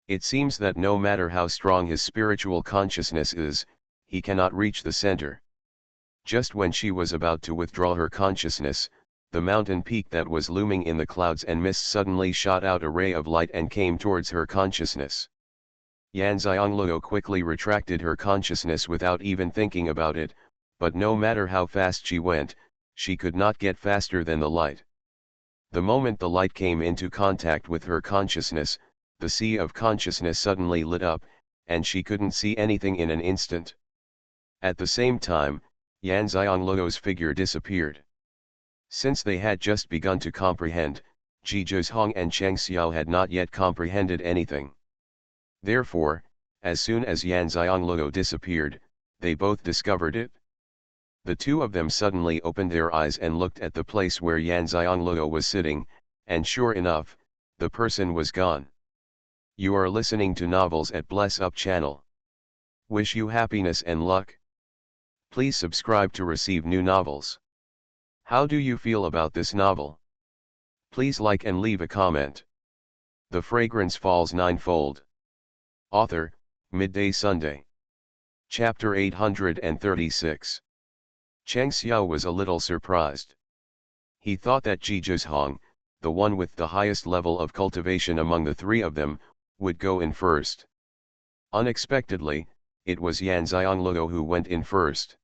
It seems that no matter how strong his spiritual consciousness is, he cannot reach the center. Just when she was about to withdraw her consciousness, the mountain peak that was looming in the clouds and mist suddenly shot out a ray of light and came towards her consciousness. Yan Xianglou quickly retracted her consciousness without even thinking about it, but no matter how fast she went, she could not get faster than the light. The moment the light came into contact with her consciousness, the sea of consciousness suddenly lit up, and she couldn't see anything in an instant. At the same time, Yan Xianglou's figure disappeared. Since they had just begun to comprehend, Zhizhong and Xianxia had not yet comprehended anything. Therefore, as soon as Yan Xianglou disappeared, they both discovered it. The two of them suddenly opened their eyes and looked at the place where Yan Xianglou was sitting, and sure enough, the person was gone. You are listening to novels at Bless Up channel. Wish you happiness and luck. Please subscribe to receive new novels. How do you feel about this novel? Please like and leave a comment. The Fragrance Falls Ninefold. Author, Midday Sunday. Chapter 836. Xianxia was a little surprised. He thought that Zhizhong, the one with the highest level of cultivation among the three of them, would go in first. Unexpectedly, it was Yan Xianglou who went in first.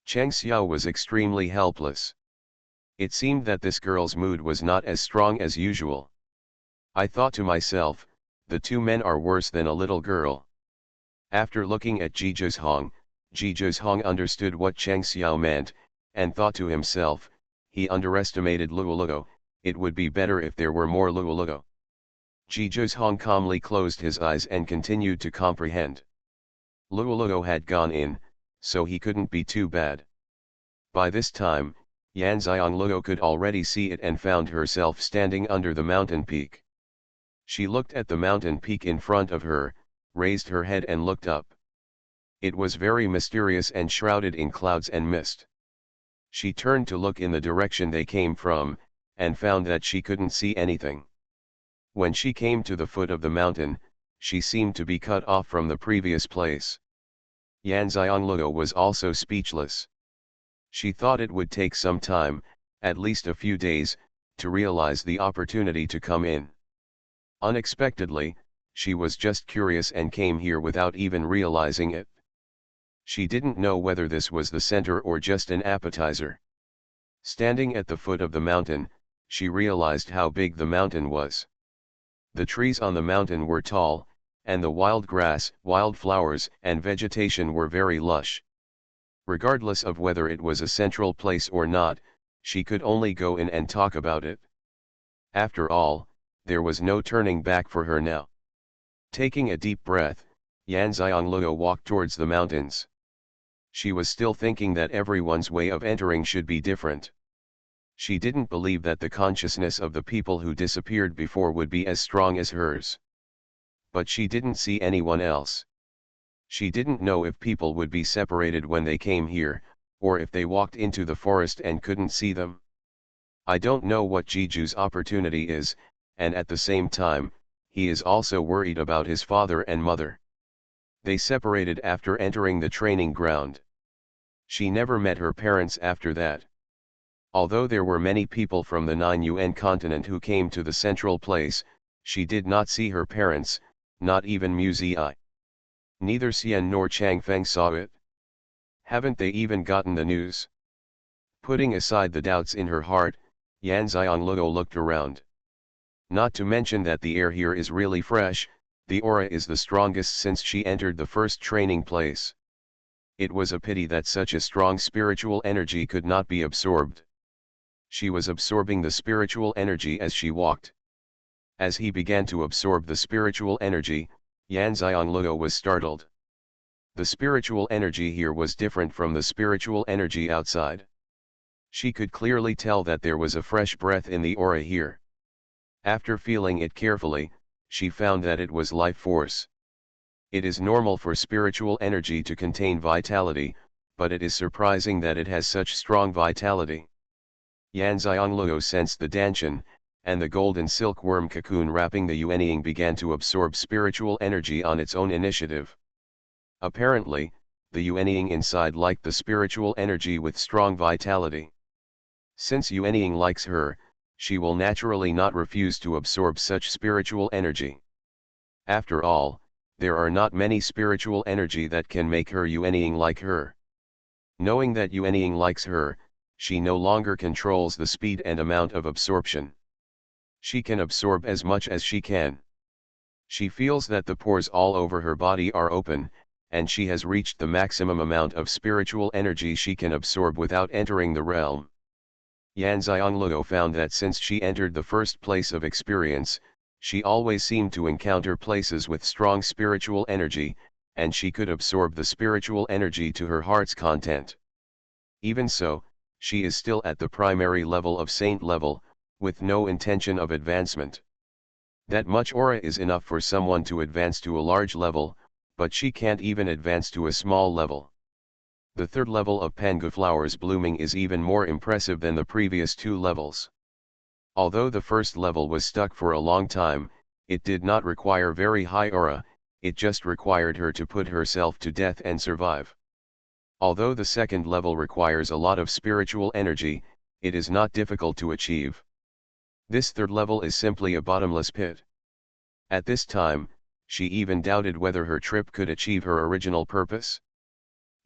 Xianxia was extremely helpless. It seemed that this girl's mood was not as strong as usual. I thought to myself, the two men are worse than a little girl. After looking at Zhizhong, Xuanhuan understood what Xianxia meant, and thought to himself, he underestimated Luoluo, it would be better if there were more Luoluo. Xuanhuan calmly closed his eyes and continued to comprehend. Luoluo had gone in, so he couldn't be too bad. By this time, Yanxiangluo could already see it and found herself standing under the mountain peak. She looked at the mountain peak in front of her, raised her head and looked up. It was very mysterious and shrouded in clouds and mist. She turned to look in the direction they came from, and found that she couldn't see anything. When she came to the foot of the mountain, she seemed to be cut off from the previous place. Yanxiangluo was also speechless. She thought it would take some time, at least a few days, to realize the opportunity to come in. Unexpectedly, she was just curious and came here without even realizing it. She didn't know whether this was the center or just an appetizer. Standing at the foot of the mountain, she realized how big the mountain was. The trees on the mountain were tall, and the wild grass, wildflowers, and vegetation were very lush. Regardless of whether it was a central place or not, she could only go in and talk about it. After all, there was no turning back for her now. Taking a deep breath, Yanxiangluo walked towards the mountains. She was still thinking that everyone's way of entering should be different. She didn't believe that the consciousness of the people who disappeared before would be as strong as hers. But she didn't see anyone else. She didn't know if people would be separated when they came here, or if they walked into the forest and couldn't see them. I don't know what Jiju's opportunity is, and at the same time, he is also worried about his father and mother. They separated after entering the training ground. She never met her parents after that. Although there were many people from the 9UN continent who came to the central place, she did not see her parents, not even Mu Zi. Neither Xian nor Changfeng saw it. Haven't they even gotten the news? Putting aside the doubts in her heart, Yanxiangluo looked around. Not to mention that the air here is really fresh, the aura is the strongest since she entered the first training place. It was a pity that such a strong spiritual energy could not be absorbed. She was absorbing the spiritual energy as she walked. As he began to absorb the spiritual energy, Yanxiangluo was startled. The spiritual energy here was different from the spiritual energy outside. She could clearly tell that there was a fresh breath in the aura here. After feeling it carefully, she found that it was life force. It is normal for spiritual energy to contain vitality, but it is surprising that it has such strong vitality. Yanxiangluo sensed the Danshan, and the golden silkworm cocoon wrapping the Yuanying began to absorb spiritual energy on its own initiative. Apparently, the Yuanying inside liked the spiritual energy with strong vitality. Since Yuanying likes her, she will naturally not refuse to absorb such spiritual energy. After all, there are not many spiritual energy that can make her Yuanying like her. Knowing that Yuanying likes her, she no longer controls the speed and amount of absorption. She can absorb as much as she can. She feels that the pores all over her body are open, and she has reached the maximum amount of spiritual energy she can absorb without entering the realm. Yanxiangluo found that since she entered the first place of experience, she always seemed to encounter places with strong spiritual energy, and she could absorb the spiritual energy to her heart's content. Even so, she is still at the primary level of saint level, with no intention of advancement. That much aura is enough for someone to advance to a large level, but she can't even advance to a small level. The third level of Pangu flowers blooming is even more impressive than the previous two levels. Although the first level was stuck for a long time, it did not require very high aura, it just required her to put herself to death and survive. Although the second level requires a lot of spiritual energy, it is not difficult to achieve. This third level is simply a bottomless pit. At this time, she even doubted whether her trip could achieve her original purpose.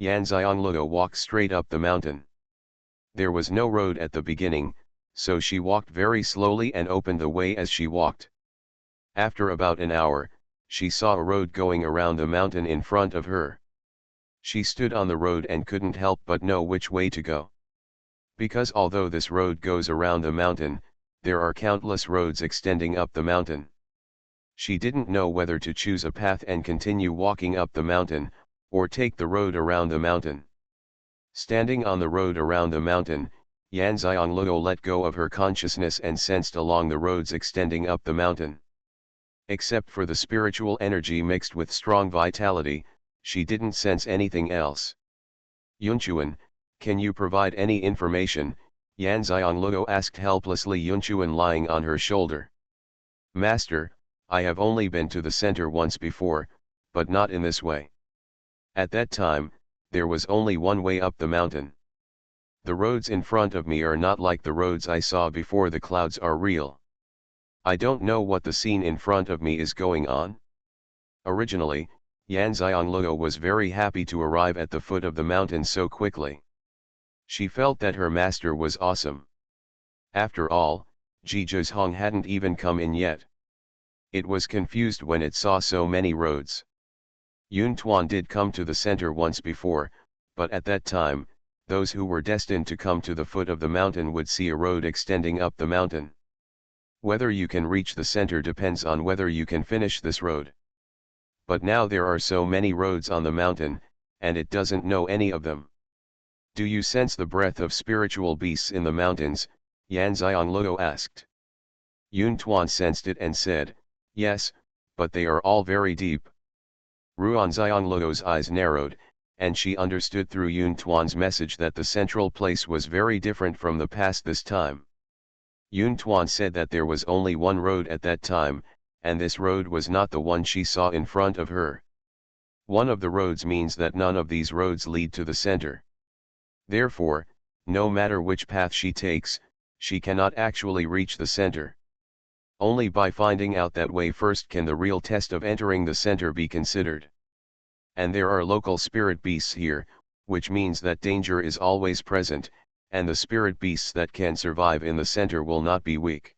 Yanxiangluo walked straight up the mountain. There was no road at the beginning, so she walked very slowly and opened the way as she walked. After about an hour, she saw a road going around the mountain in front of her. She stood on the road and couldn't help but know which way to go. Because although this road goes around the mountain, there are countless roads extending up the mountain. She didn't know whether to choose a path and continue walking up the mountain, or take the road around the mountain. Standing on the road around the mountain, Xianxia let go of her consciousness and sensed along the roads extending up the mountain. Except for the spiritual energy mixed with strong vitality, she didn't sense anything else. Xuanhuan, can you provide any information? Xianxia asked helplessly, Xuanhuan lying on her shoulder. Master, I have only been to the center once before, but not in this way. At that time, there was only one way up the mountain. The roads in front of me are not like the roads I saw before. The clouds are real. I don't know what the scene in front of me is going on. Originally, Xianxia was very happy to arrive at the foot of the mountain so quickly. She felt that her master was awesome. After all, Jiju's Hong hadn't even come in yet. It was confused when it saw so many roads. Yuntuan did come to the center once before, but at that time, those who were destined to come to the foot of the mountain would see a road extending up the mountain. Whether you can reach the center depends on whether you can finish this road. But now there are so many roads on the mountain, and it doesn't know any of them. Do you sense the breath of spiritual beasts in the mountains? Xianxia asked. Yuntuan sensed it and said, yes, but they are all very deep. Ruanxiangluo's eyes narrowed, and she understood through Yuntuan's message that the central place was very different from the past this time. Yuntuan said that there was only one road at that time, and this road was not the one she saw in front of her. One of the roads means that none of these roads lead to the center. Therefore, no matter which path she takes, she cannot actually reach the center. Only by finding out that way first can the real test of entering the center be considered. And there are local spirit beasts here, which means that danger is always present, and the spirit beasts that can survive in the center will not be weak.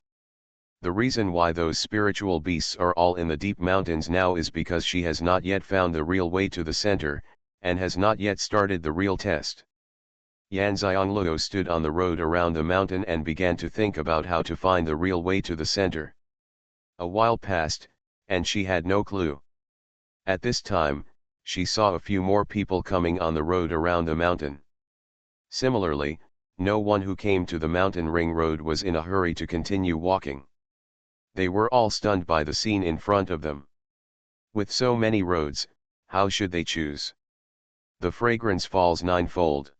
The reason why those spiritual beasts are all in the deep mountains now is because she has not yet found the real way to the center, and has not yet started the real test. Xianxia stood on the road around the mountain and began to think about how to find the real way to the center. A while passed, and she had no clue. At this time, she saw a few more people coming on the road around the mountain. Similarly, no one who came to the mountain ring road was in a hurry to continue walking. They were all stunned by the scene in front of them. With so many roads, how should they choose? The Fragrance Falls Ninefold.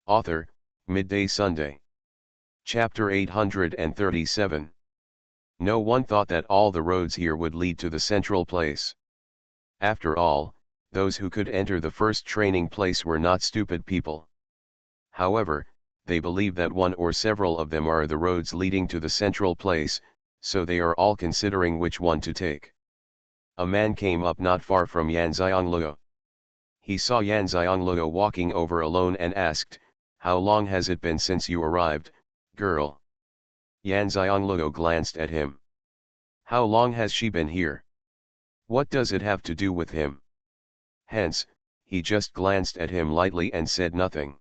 Author, Midday Sunday. Chapter 837. No one thought that all the roads here would lead to the central place. After all, those who could enter the first training place were not stupid people. However, they believe that one or several of them are the roads leading to the central place, so they are all considering which one to take. A man came up not far from Xianxia. He saw Xianxia walking over alone and asked, "How long has it been since you arrived, girl?" Xianxia glanced at him. How long has she been here? What does it have to do with him? Hence, he just glanced at him lightly and said nothing.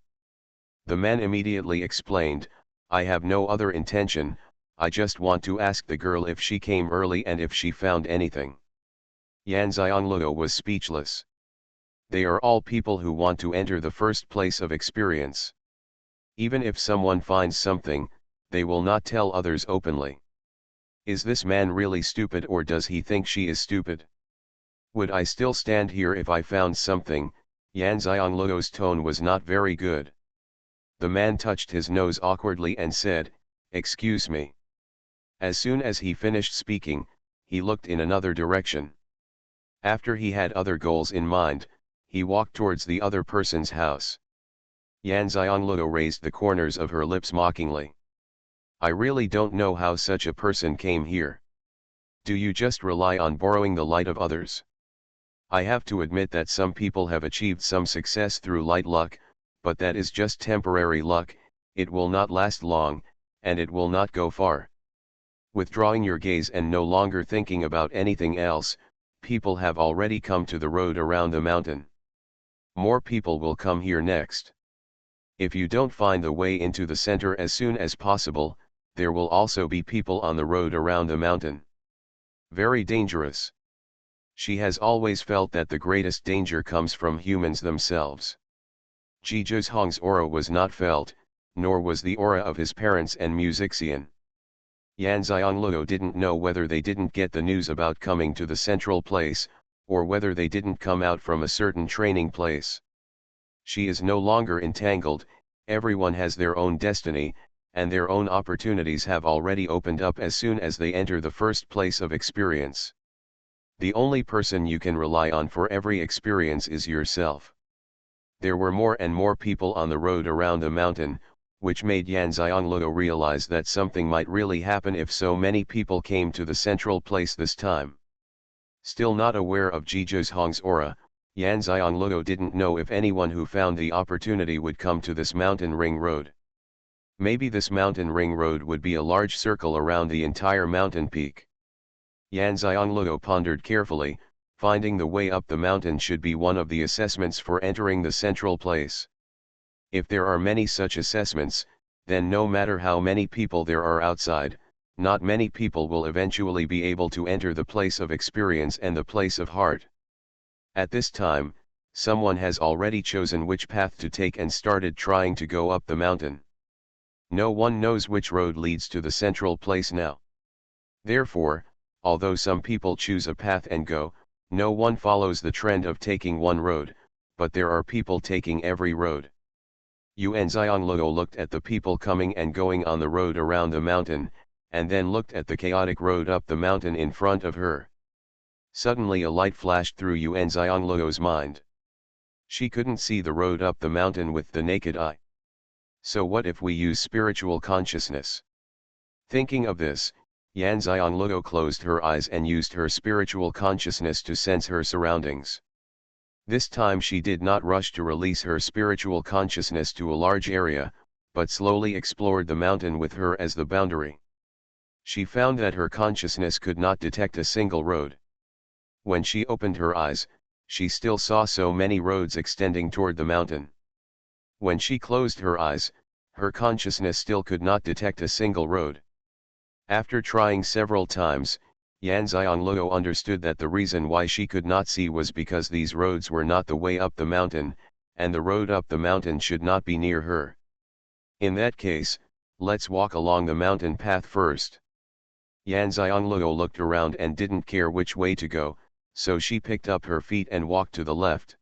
The man immediately explained, "I have no other intention, I just want to ask the girl if she came early and if she found anything." Xianxia was speechless. They are all people who want to enter the first place of experience. Even if someone finds something, they will not tell others openly. Is this man really stupid, or does he think she is stupid? Would I still stand here if I found something? Xianxia's tone was not very good. The man touched his nose awkwardly and said, "Excuse me." As soon as he finished speaking, he looked in another direction. After he had other goals in mind, he walked towards the other person's house. Xianxia raised the corners of her lips mockingly. "I really don't know how such a person came here. Do you just rely on borrowing the light of others? I have to admit that some people have achieved some success through light luck, but that is just temporary luck, it will not last long, and it will not go far. Withdrawing your gaze and no longer thinking about anything else, people have already come to the road around the mountain. more people will come here next. If you don't find the way into the center as soon as possible, there will also be people on the road around the mountain. Very dangerous. She has always felt that the greatest danger comes from humans themselves. Ji Zhong's aura was not felt, nor was the aura of his parents and musician. Yan Xianglou didn't know whether they didn't get the news about coming to the central place, or whether they didn't come out from a certain training place. She is no longer entangled, everyone has their own destiny, and their own opportunities have already opened up as soon as they enter the first place of experience. The only person you can rely on for every experience is yourself. There were more and more people on the road around the mountain, which made Yan Xianglou realize that something might really happen if so many people came to the central place this time. Still not aware of Ji Zhong's aura, Yan Xianglou didn't know if anyone who found the opportunity would come to this mountain ring road. Maybe this mountain ring road would be a large circle around the entire mountain peak. Yan Xianglou pondered carefully, finding the way up the mountain should be one of the assessments for entering the central place. If there are many such assessments, then no matter how many people there are outside, not many people will eventually be able to enter the place of experience and the place of heart. At this time, someone has already chosen which path to take and started trying to go up the mountain. No one knows which road leads to the central place now. Therefore, although some people choose a path and go, no one follows the trend of taking one road, but there are people taking every road. Yuan Xianglou looked at the people coming and going on the road around the mountain, and then looked at the chaotic road up the mountain in front of her. Suddenly a light flashed through Yuan Xianglou's mind. She couldn't see the road up the mountain with the naked eye. So what if we use spiritual consciousness? Thinking of this, Yan Xianglou closed her eyes and used her spiritual consciousness to sense her surroundings. This time she did not rush to release her spiritual consciousness to a large area, but slowly explored the mountain with her as the boundary. She found that her consciousness could not detect a single road. When she opened her eyes, she still saw so many roads extending toward the mountain. When she closed her eyes, her consciousness still could not detect a single road. After trying several times, Yan Xianglou understood that the reason why she could not see was because these roads were not the way up the mountain, and the road up the mountain should not be near her. In that case, let's walk along the mountain path first. Yan Xianglou looked around and didn't care which way to go, so she picked up her feet and walked to the left.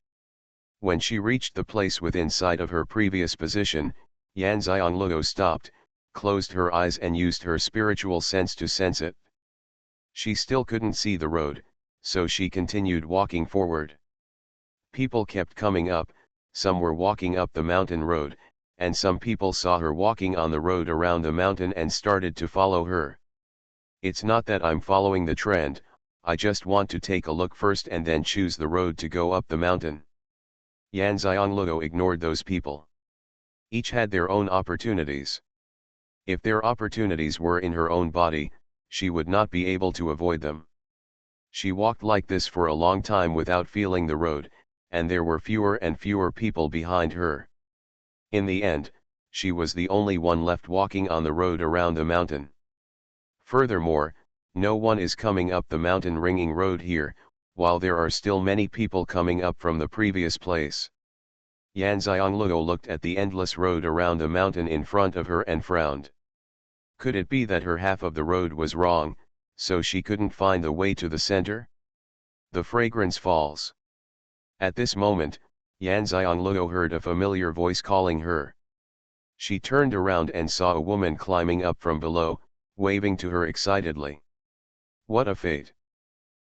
When she reached the place within sight of her previous position, Yan Xianglou stopped, closed her eyes and used her spiritual sense to sense it. She still couldn't see the road, so she continued walking forward. People kept coming up, some were walking up the mountain road, and some people saw her walking on the road around the mountain and started to follow her. It's not that I'm following the trend, I just want to take a look first and then choose the road to go up the mountain. Yan Xianglou ignored those people. Each had their own opportunities. If their opportunities were in her own body, she would not be able to avoid them. She walked like this for a long time without feeling the road, and there were fewer and fewer people behind her. In the end, she was the only one left walking on the road around the mountain. Furthermore, no one is coming up the mountain ringing road here, while there are still many people coming up from the previous place. Yan Xianglou looked at the endless road around the mountain in front of her and frowned. Could it be that her half of the road was wrong, so she couldn't find the way to the center? The fragrance falls. At this moment, Yan Xianglou heard a familiar voice calling her. She turned around and saw a woman climbing up from below, waving to her excitedly. What a fate!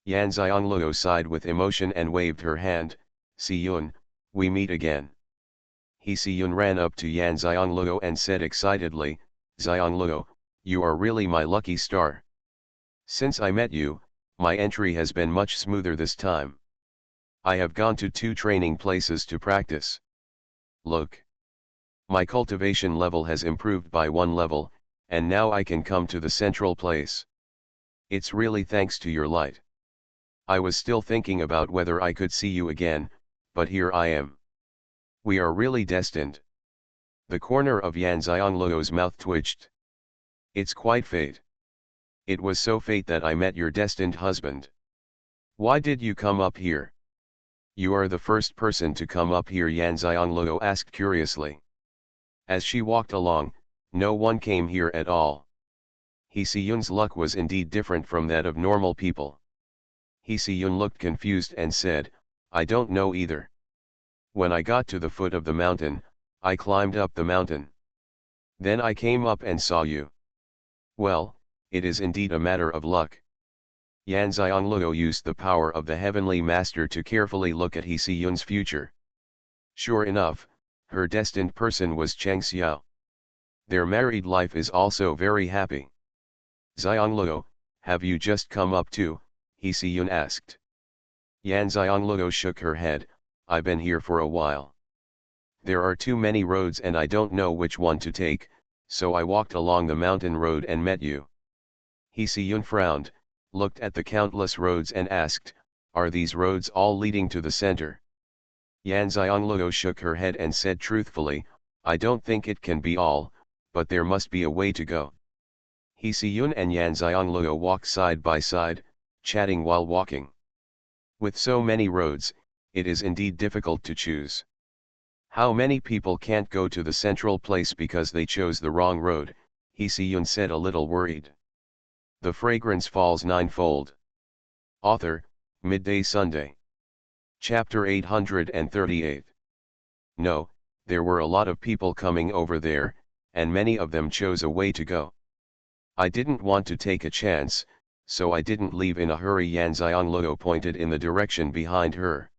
Yan Xianglou sighed with emotion and waved her hand. Xiyun, we meet again. Xiyun ran up to Yan Xianglou and said excitedly, Xianglou, you are really my lucky star. Since I met you, my entry has been much smoother this time. I have gone to 2 training places to practice. Look. My cultivation level has improved by 1 level, and now I can come to the central place. It's really thanks to your light. I was still thinking about whether I could see you again, but here I am. We are really destined. The corner of Yan Xiangluo's mouth twitched. It's quite fate. It was so fate that I met your destined husband. Why did you come up here? You are the first person to come up here, Yan Xiangluo asked curiously. As she walked along, no one came here at all. He Siyun's luck was indeed different from that of normal people. He Siyun looked confused and said, I don't know either. When I got to the foot of the mountain, I climbed up the mountain. Then I came up and saw you. Well, it is indeed a matter of luck. Yan Xiangluo used the power of the Heavenly Master to carefully look at He Siyun's future. Sure enough, her destined person was Xianxia. Their married life is also very happy. Xiangluo, have you just come up too? He Siyun asked. Yan Xiangluo shook her head, I've been here for a while. There are too many roads and I don't know which one to take, so I walked along the mountain road and met you. He Siyun frowned, looked at the countless roads and asked, are these roads all leading to the center? Yan Xiangluo shook her head and said truthfully, I don't think it can be all, but there must be a way to go. He Siyun and Yan Xiangluo walked side by side, chatting while walking. With so many roads, it is indeed difficult to choose. How many people can't go to the central place because they chose the wrong road, He Siyun said a little worried. The Fragrance Falls Ninefold. Author, Midday Sunday. Chapter 838. No, there were a lot of people coming over there, and many of them chose a way to go. I didn't want to take a chance, so I didn't leave in a hurry. Yan Xiangluo pointed in the direction behind her.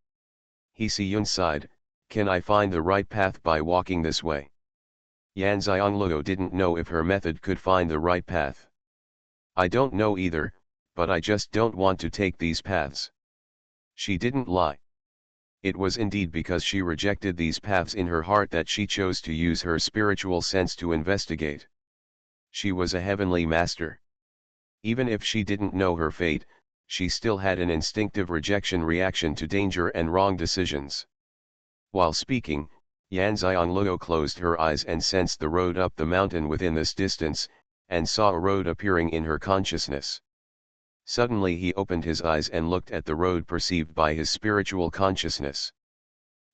He Siyun sighed, can I find the right path by walking this way? Yan Xiangluo didn't know if her method could find the right path. I don't know either, but I just don't want to take these paths. She didn't lie. It was indeed because she rejected these paths in her heart that she chose to use her spiritual sense to investigate. She was a heavenly master. Even if she didn't know her fate, she still had an instinctive rejection reaction to danger and wrong decisions. While speaking, Yan Xiangluo closed her eyes and sensed the road up the mountain within this distance, and saw a road appearing in her consciousness. Suddenly he opened his eyes and looked at the road perceived by his spiritual consciousness.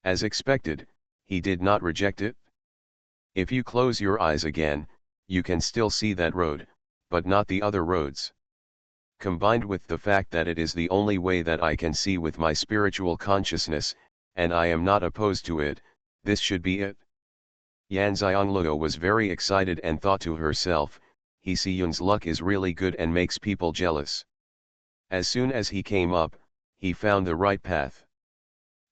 As expected, he did not reject it. If you close your eyes again, you can still see that road, but not the other roads. Combined with the fact that it is the only way that I can see with my spiritual consciousness, and I am not opposed to it, this should be it. Yan Xiangluo was very excited and thought to herself, He Siyun's luck is really good and makes people jealous. As soon as he came up, he found the right path.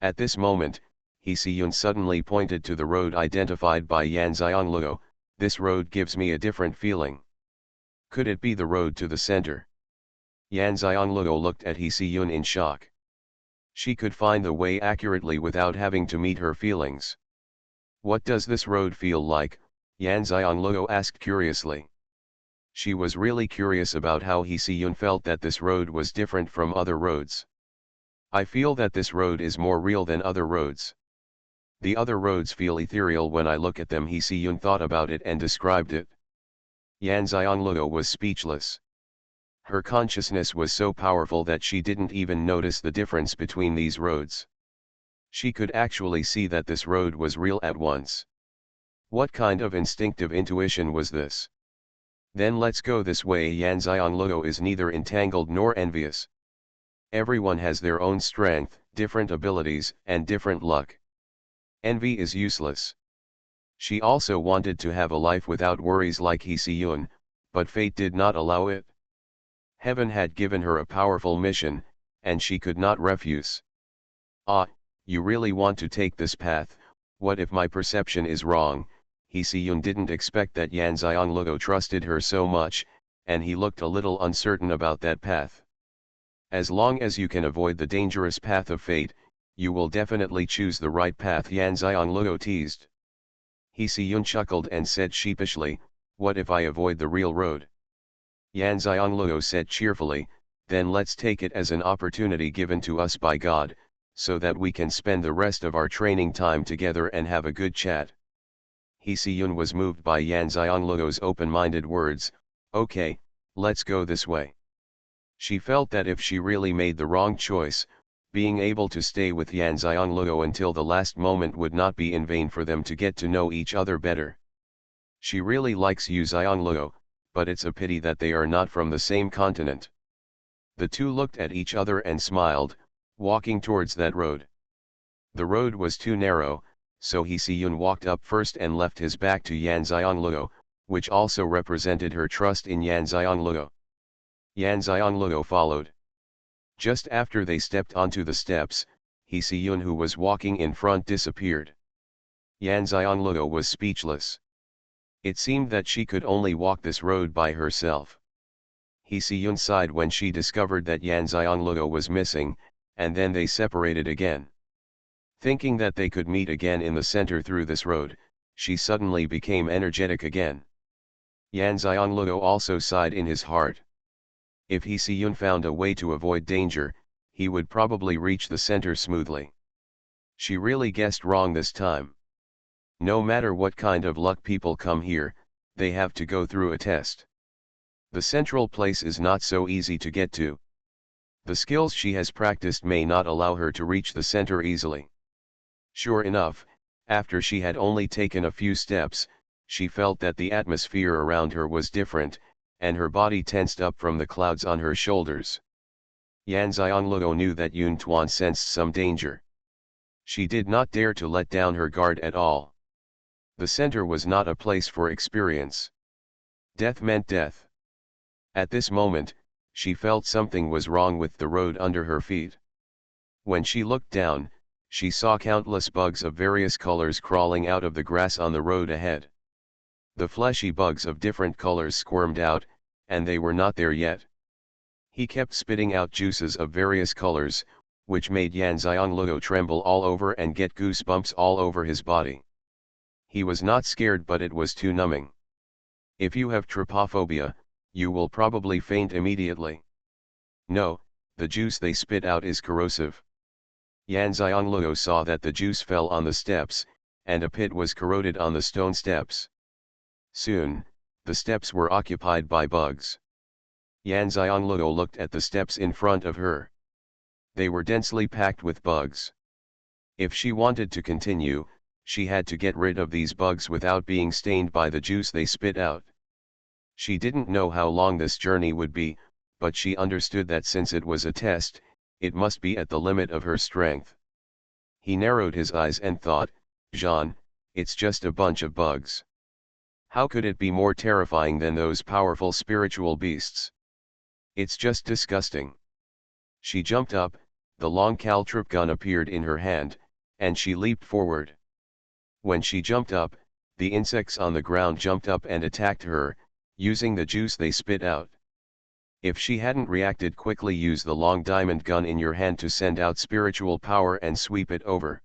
At this moment, He Siyun suddenly pointed to the road identified by Yan Xiangluo. This road gives me a different feeling. Could it be the road to the center? Yan Xiangluo looked at He Siyun in shock. She could find the way accurately without having to meet her feelings. What does this road feel like? Yan Xiangluo asked curiously. She was really curious about how He Siyun felt that this road was different from other roads. I feel that this road is more real than other roads. The other roads feel ethereal when I look at them. He Siyun thought about it and described it. Yan Xiangluo was speechless. Her consciousness was so powerful that she didn't even notice the difference between these roads. She could actually see that this road was real at once. What kind of instinctive intuition was this? Then let's go this way. Yan Xiangluo is neither entangled nor envious. Everyone has their own strength, different abilities, and different luck. Envy is useless. She also wanted to have a life without worries like He Siyun, but fate did not allow it. Heaven had given her a powerful mission, and she could not refuse. Ah, you really want to take this path? What if my perception is wrong? He Siyun didn't expect that Yan Xiangluo trusted her so much, and he looked a little uncertain about that path. As long as you can avoid the dangerous path of fate, you will definitely choose the right path, Yan Xiangluo teased. He Siyun chuckled and said sheepishly, what if I avoid the real road? Yan Xiangluo said cheerfully, then let's take it as an opportunity given to us by God, so that we can spend the rest of our training time together and have a good chat. Xianxia was moved by Yan Xiangluo's open-minded words. Okay, let's go this way. She felt that if she really made the wrong choice, being able to stay with Yan Xiangluo until the last moment would not be in vain for them to get to know each other better. She really likes Yu Xiangluo, but it's a pity that they are not from the same continent. The two looked at each other and smiled, walking towards that road. The road was too narrow, so Xianxia walked up first and left his back to Yan Xiangluo, which also represented her trust in Yan Xiangluo. Yan Xiangluo followed. Just after they stepped onto the steps, Xianxia, who was walking in front, disappeared. Yan Xiangluo was speechless. It seemed that she could only walk this road by herself. Xianxia sighed when she discovered that Yan Xiangluo was missing, and then they separated again. Thinking that they could meet again in the center through this road, she suddenly became energetic again. Yan Xiangluo also sighed in his heart. If Xianxia found a way to avoid danger, he would probably reach the center smoothly. She really guessed wrong this time. No matter what kind of luck people come here, they have to go through a test. The central place is not so easy to get to. The skills she has practiced may not allow her to reach the center easily. Sure enough, after she had only taken a few steps, she felt that the atmosphere around her was different, and her body tensed up from the clouds on her shoulders. Yan Xiangluo knew that Yun Tuan sensed some danger. She did not dare to let down her guard at all. The center was not a place for experience. Death meant death. At this moment, she felt something was wrong with the road under her feet. When she looked down, she saw countless bugs of various colors crawling out of the grass on the road ahead. The fleshy bugs of different colors squirmed out, and they were not there yet. He kept spitting out juices of various colors, which made Yan Xiangluo tremble all over and get goosebumps all over his body. He was not scared, but it was too numbing. If you have trypophobia, you will probably faint immediately. No, the juice they spit out is corrosive. Yan Xiangluo saw that the juice fell on the steps, and a pit was corroded on the stone steps. Soon, the steps were occupied by bugs. Yan Xiangluo looked at the steps in front of her. They were densely packed with bugs. If she wanted to continue, she had to get rid of these bugs without being stained by the juice they spit out. She didn't know how long this journey would be, but she understood that since it was a test, it must be at the limit of her strength. He narrowed his eyes and thought, Jean, it's just a bunch of bugs. How could it be more terrifying than those powerful spiritual beasts? It's just disgusting. She jumped up, the long caltrip gun appeared in her hand, and she leaped forward. When she jumped up, the insects on the ground jumped up and attacked her, using the juice they spit out. If she hadn't reacted quickly, use the long diamond gun in your hand to send out spiritual power and sweep it over.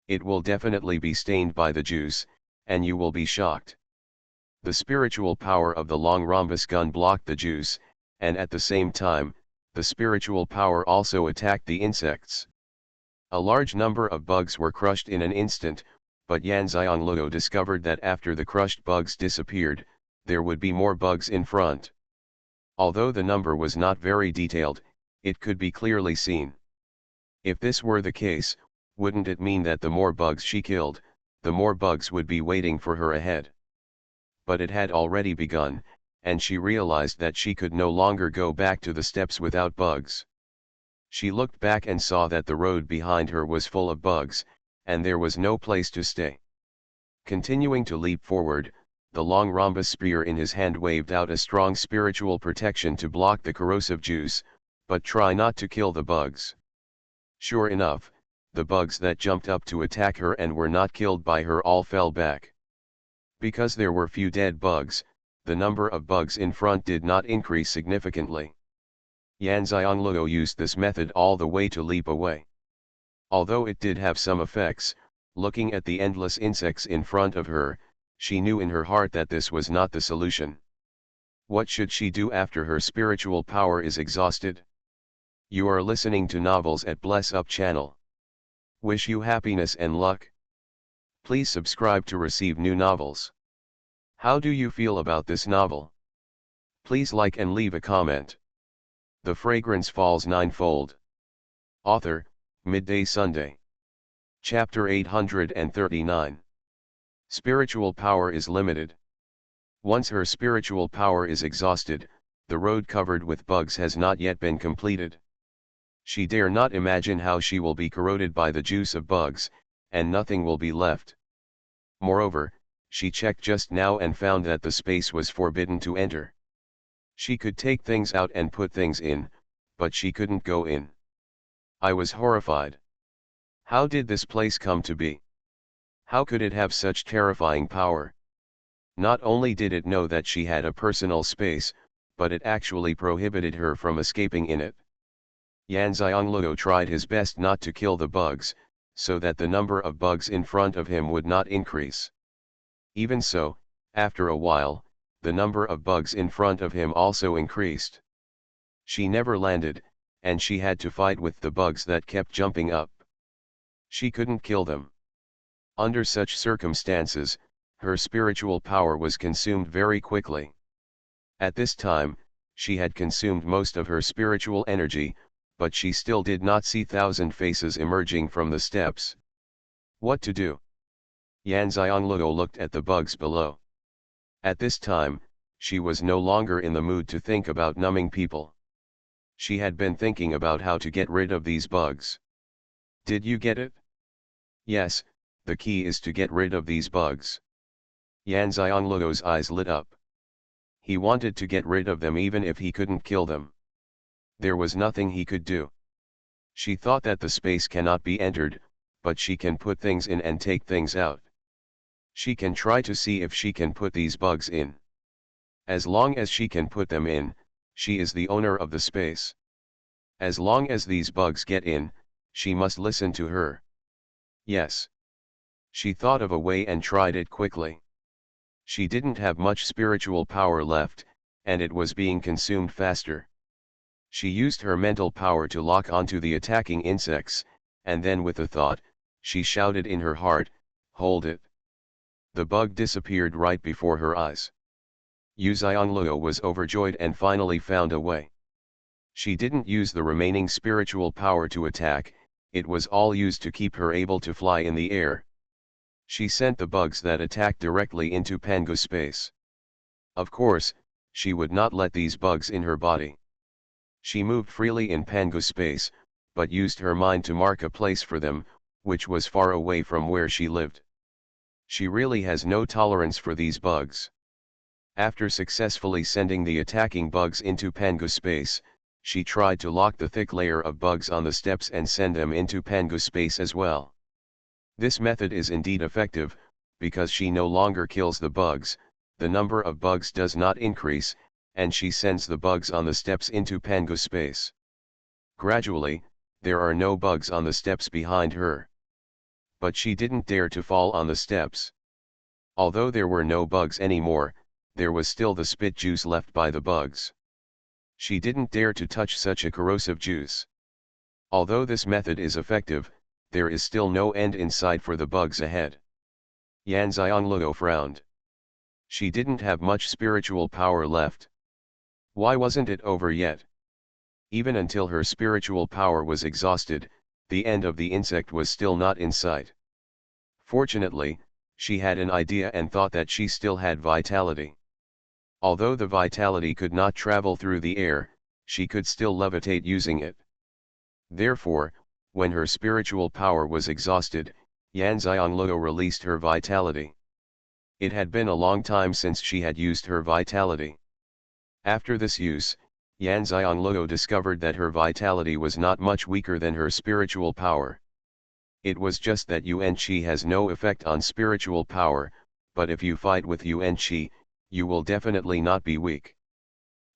It will definitely be stained by the juice, and you will be shocked. The spiritual power of the long rhombus gun blocked the juice, and at the same time, the spiritual power also attacked the insects. A large number of bugs were crushed in an instant, but Yan Xiangluo discovered that after the crushed bugs disappeared, there would be more bugs in front. Although the number was not very detailed, it could be clearly seen. If this were the case, wouldn't it mean that the more bugs she killed, the more bugs would be waiting for her ahead? But it had already begun, and she realized that she could no longer go back to the steps without bugs. She looked back and saw that the road behind her was full of bugs, and there was no place to stay. Continuing to leap forward, the long rhombus spear in his hand waved out a strong spiritual protection to block the corrosive juice, but try not to kill the bugs. Sure enough, the bugs that jumped up to attack her and were not killed by her all fell back. Because there were few dead bugs, the number of bugs in front did not increase significantly. Yan Xiangluo used this method all the way to leap away. Although it did have some effects, looking at the endless insects in front of her, she knew in her heart that this was not the solution. What should she do after her spiritual power is exhausted? You are listening to novels at Bless Up channel. Wish you happiness and luck. Please subscribe to receive new novels. How do you feel about this novel? Please like and leave a comment. The Fragrance Falls Ninefold. Author, Midday Sunday. Chapter 839. Spiritual power is limited. Once her spiritual power is exhausted, the road covered with bugs has not yet been completed. She dare not imagine how she will be corroded by the juice of bugs, and nothing will be left. Moreover, she checked just now and found that the space was forbidden to enter. She could take things out and put things in, but she couldn't go in. I was horrified. How did this place come to be? How could it have such terrifying power? Not only did it know that she had a personal space, but it actually prohibited her from escaping in it. Xianxia tried his best not to kill the bugs, so that the number of bugs in front of him would not increase. Even so, after a while, the number of bugs in front of him also increased. She never landed, and she had to fight with the bugs that kept jumping up. She couldn't kill them. Under such circumstances, her spiritual power was consumed very quickly. At this time, she had consumed most of her spiritual energy, but she still did not see thousand faces emerging from the steps. What to do? Xianxia looked at the bugs below. At this time, she was no longer in the mood to think about numbing people. She had been thinking about how to get rid of these bugs. Did you get it? Yes, the key is to get rid of these bugs. Xianxia's eyes lit up. He wanted to get rid of them even if he couldn't kill them. There was nothing he could do. She thought that the space cannot be entered, but she can put things in and take things out. She can try to see if she can put these bugs in. As long as she can put them in, she is the owner of the space. As long as these bugs get in, she must listen to her. Yes. She thought of a way and tried it quickly. She didn't have much spiritual power left, and it was being consumed faster. She used her mental power to lock onto the attacking insects, and then with a thought, she shouted in her heart, "Hold it!" The bug disappeared right before her eyes. Xianxia was overjoyed and finally found a way. She didn't use the remaining spiritual power to attack, it was all used to keep her able to fly in the air. She sent the bugs that attacked directly into Pangu space. Of course, she would not let these bugs in her body. She moved freely in Pangu space, but used her mind to mark a place for them, which was far away from where she lived. She really has no tolerance for these bugs. After successfully sending the attacking bugs into Pangu space, she tried to lock the thick layer of bugs on the steps and send them into Pangu space as well. This method is indeed effective, because she no longer kills the bugs, the number of bugs does not increase, and she sends the bugs on the steps into Pangu space. Gradually, there are no bugs on the steps behind her. But she didn't dare to fall on the steps. Although there were no bugs anymore, there was still the spit juice left by the bugs. She didn't dare to touch such a corrosive juice. Although this method is effective, there is still no end in sight for the bugs ahead. Xianxia frowned. She didn't have much spiritual power left. Why wasn't it over yet? Even until her spiritual power was exhausted, the end of the insect was still not in sight. Fortunately, she had an idea and thought that she still had vitality. Although the vitality could not travel through the air, she could still levitate using it. Therefore, when her spiritual power was exhausted, Xianxia released her vitality. It had been a long time since she had used her vitality. After this use, Xianxia discovered that her vitality was not much weaker than her spiritual power. It was just that Yuan Qi has no effect on spiritual power, but if you fight with Yuan Qi, you will definitely not be weak.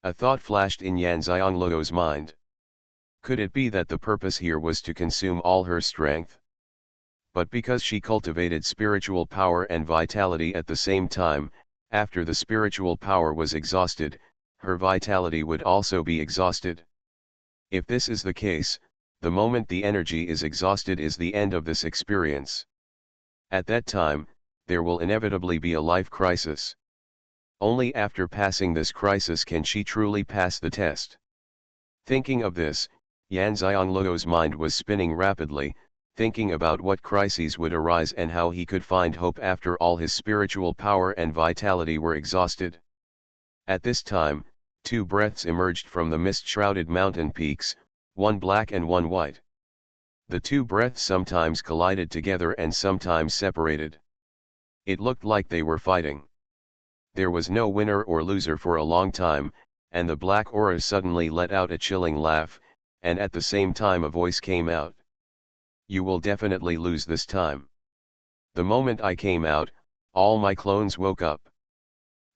A thought flashed in Xianxia's mind. Could it be that the purpose here was to consume all her strength? But because she cultivated spiritual power and vitality at the same time, after the spiritual power was exhausted, her vitality would also be exhausted. If this is the case, The moment the energy is exhausted is the end of this experience. At that time, there will inevitably be a life crisis. Only after passing this crisis can she truly pass the test. Thinking of this, Yan Xiangluo's mind was spinning rapidly, thinking about what crises would arise and how he could find hope after all his spiritual power and vitality were exhausted. At this time, two breaths emerged from the mist-shrouded mountain peaks, one black and one white. The two breaths sometimes collided together and sometimes separated. It looked like they were fighting. There was no winner or loser for a long time, and the black aura suddenly let out a chilling laugh, and at the same time a voice came out. "You will definitely lose this time." The moment I came out, all my clones woke up.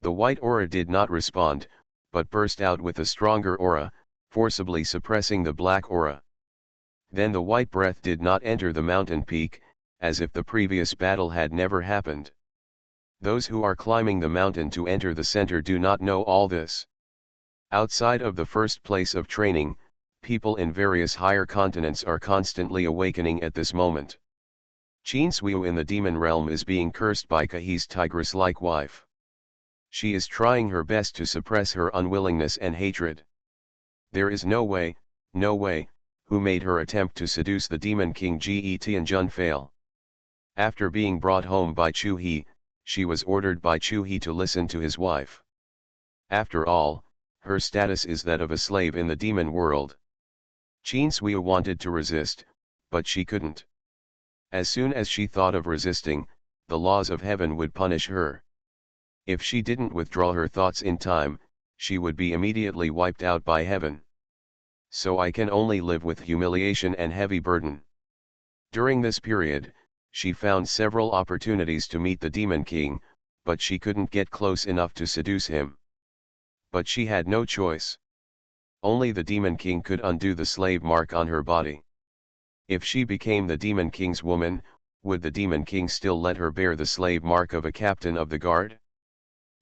The white aura did not respond, but burst out with a stronger aura, forcibly suppressing the black aura. Then the white breath did not enter the mountain peak, as if the previous battle had never happened. Those who are climbing the mountain to enter the center do not know all this. Outside of the first place of training, people in various higher continents are constantly awakening at this moment. Xianxia in the demon realm is being cursed by Kahi's tigress-like wife. She is trying her best to suppress her unwillingness and hatred. There is no way, who made her attempt to seduce the demon king Ge Tianjun fail. After being brought home by Chu He, she was ordered by Chu He to listen to his wife. After all, her status is that of a slave in the demon world. Xianxia wanted to resist, but she couldn't. As soon as she thought of resisting, the laws of heaven would punish her. If she didn't withdraw her thoughts in time, she would be immediately wiped out by heaven. So I can only live with humiliation and heavy burden. During this period, she found several opportunities to meet the demon king, but she couldn't get close enough to seduce him. But she had no choice. Only the demon king could undo the slave mark on her body. If she became the demon king's woman, would the demon king still let her bear the slave mark of a captain of the guard?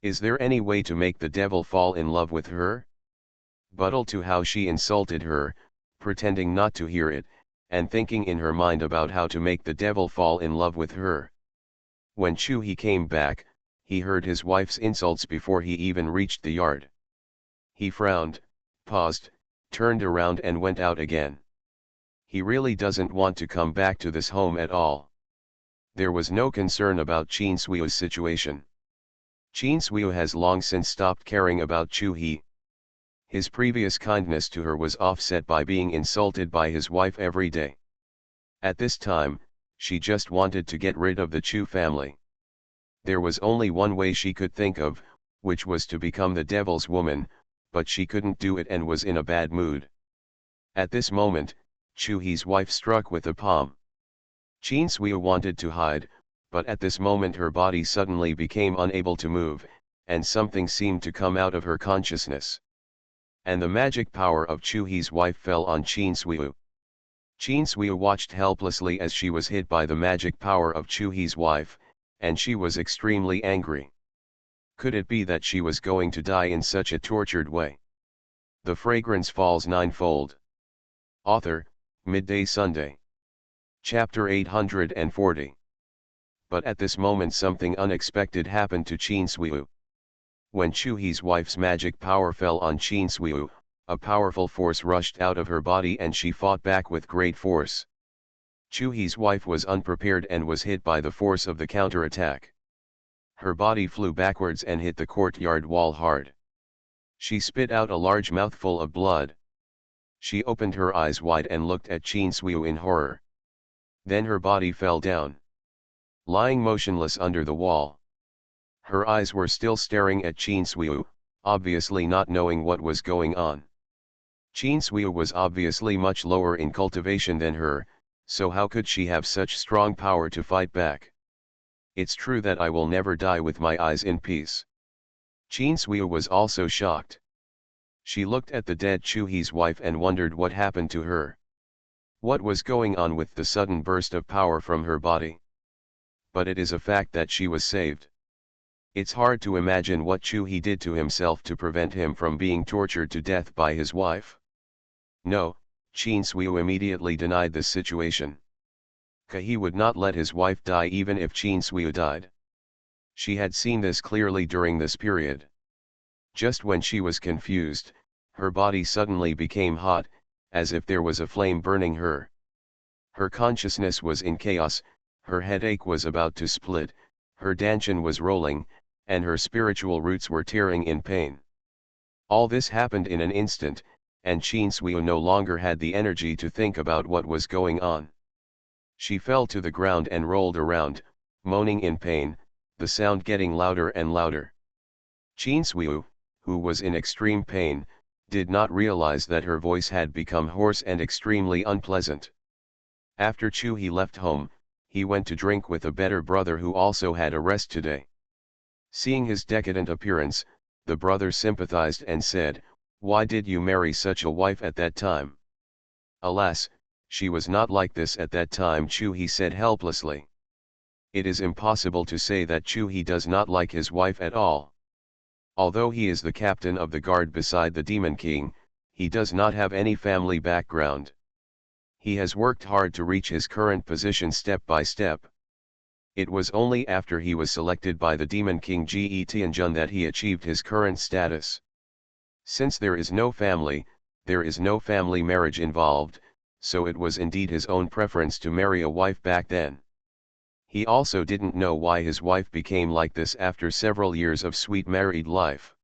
Is there any way to make the devil fall in love with her? But to how she insulted her, pretending not to hear it, and thinking in her mind about how to make the devil fall in love with her. When Chu He came back, he heard his wife's insults before he even reached the yard. He frowned, paused, turned around and went out again. He really doesn't want to come back to this home at all. There was no concern about Xianxia's situation. Xianxia has long since stopped caring about Chu He. His previous kindness to her was offset by being insulted by his wife every day. At this time, she just wanted to get rid of the Chu family. There was only one way she could think of, which was to become the devil's woman, but she couldn't do it and was in a bad mood. At this moment, Chu He's wife struck with a palm. Xianxia wanted to hide, but at this moment her body suddenly became unable to move, and something seemed to come out of her consciousness. And the magic power of Chu He's wife fell on Xianxia. Xianxia watched helplessly as she was hit by the magic power of Chu He's wife, and she was extremely angry. Could it be that she was going to die in such a tortured way? The Fragrance Falls Ninefold. Author, Midday Sunday. Chapter 840. But at this moment something unexpected happened to Xianxia. When Chu He's wife's magic power fell on Xianxia, a powerful force rushed out of her body and she fought back with great force. Chu He's wife was unprepared and was hit by the force of the counterattack. Her body flew backwards and hit the courtyard wall hard. She spit out a large mouthful of blood. She opened her eyes wide and looked at Xianxia in horror. Then her body fell down, lying motionless under the wall. Her eyes were still staring at Xianxia, obviously not knowing what was going on. Xianxia was obviously much lower in cultivation than her, so how could she have such strong power to fight back? It's true that I will never die with my eyes in peace. Xianxia was also shocked. She looked at the dead Chu He's wife and wondered what happened to her. What was going on with the sudden burst of power from her body? But it is a fact that she was saved. It's hard to imagine what Chu He did to himself to prevent him from being tortured to death by his wife. No, Qin Suiyu immediately denied this situation. He would not let his wife die even if Qin Suiyu died. She had seen this clearly during this period. Just when she was confused, her body suddenly became hot, as if there was a flame burning her. Her consciousness was in chaos, her headache was about to split, her dantian was rolling, and her spiritual roots were tearing in pain. All this happened in an instant, and Qin Suiyu no longer had the energy to think about what was going on. She fell to the ground and rolled around, moaning in pain, the sound getting louder and louder. Qin Suiyu, who was in extreme pain, did not realize that her voice had become hoarse and extremely unpleasant. After He left home, he went to drink with a better brother who also had a rest today. Seeing his decadent appearance, the brother sympathized and said, "Why did you marry such a wife at that time?" "Alas, she was not like this at that time," He said helplessly. It is impossible to say that He does not like his wife at all. Although he is the captain of the guard beside the Demon King, he does not have any family background. He has worked hard to reach his current position step by step. It was only after he was selected by the Demon King Tianjun that he achieved his current status. Since there is no family marriage involved, so it was indeed his own preference to marry a wife back then. He also didn't know why his wife became like this after several years of sweet married life.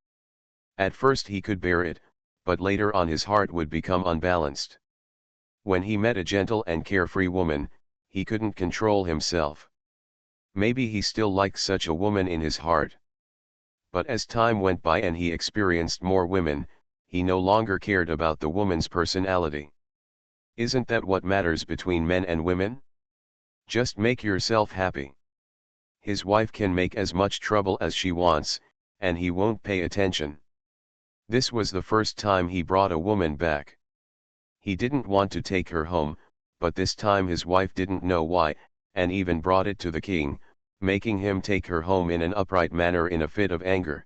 At first he could bear it, but later on his heart would become unbalanced. When he met a gentle and carefree woman, he couldn't control himself. Maybe he still liked such a woman in his heart. But as time went by and he experienced more women, he no longer cared about the woman's personality. Isn't that what matters between men and women? Just make yourself happy. His wife can make as much trouble as she wants, and he won't pay attention. This was the first time he brought a woman back. He didn't want to take her home, but this time his wife didn't know why, and even brought it to the king, making him take her home in an upright manner in a fit of anger.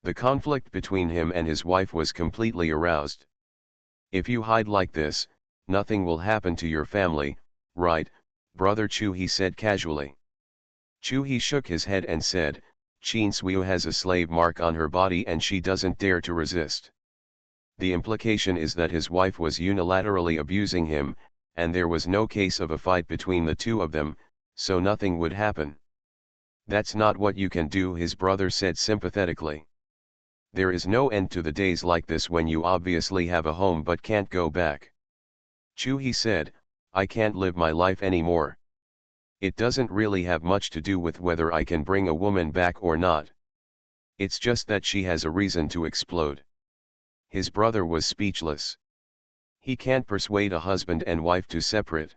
The conflict between him and his wife was completely aroused. "If you hide like this, nothing will happen to your family, right, brother Chu?" he said casually. He shook his head and said, "Qin Suiyu has a slave mark on her body and she doesn't dare to resist." The implication is that his wife was unilaterally abusing him, and there was no case of a fight between the two of them, so nothing would happen. "That's not what you can do," his brother said sympathetically. "There is no end to the days like this when you obviously have a home but can't go back." He said, "I can't live my life anymore. It doesn't really have much to do with whether I can bring a woman back or not. It's just that she has a reason to explode." His brother was speechless. He can't persuade a husband and wife to separate.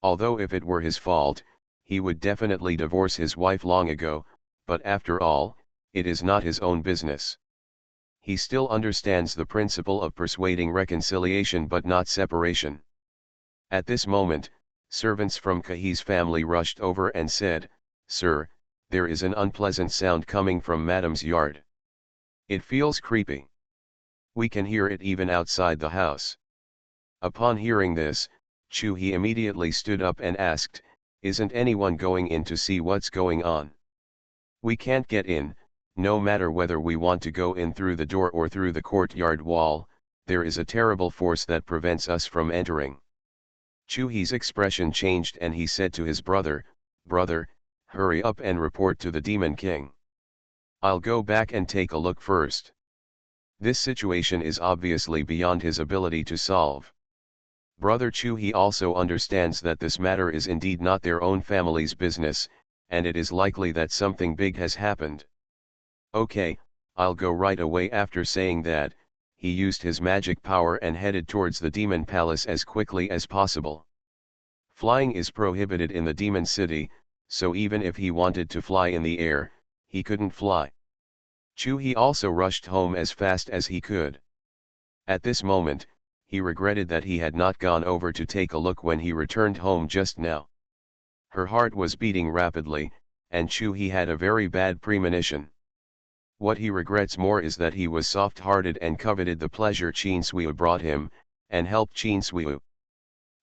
Although if it were his fault, he would definitely divorce his wife long ago, but after all, it is not his own business. He still understands the principle of persuading reconciliation but not separation. At this moment, servants from He's family rushed over and said, "Sir, there is an unpleasant sound coming from Madame's yard. It feels creepy. We can hear it even outside the house." Upon hearing this, He immediately stood up and asked, "Isn't anyone going in to see what's going on? We can't get in, no matter whether we want to go in through the door or through the courtyard wall, there is a terrible force that prevents us from entering." He's expression changed and he said to his brother, "Brother, hurry up and report to the Demon King. I'll go back and take a look first." This situation is obviously beyond his ability to solve. Brother He also understands that this matter is indeed not their own family's business, and it is likely that something big has happened. "Okay, I'll go right away." After saying that, he used his magic power and headed towards the demon palace as quickly as possible. Flying is prohibited in the demon city, so even if he wanted to fly in the air, he couldn't fly. He also rushed home as fast as he could. At this moment, he regretted that he had not gone over to take a look when he returned home just now. Her heart was beating rapidly, and he had a very bad premonition. What he regrets more is that he was soft-hearted and coveted the pleasure Qin Suiyu brought him, and help Qin Suiyu.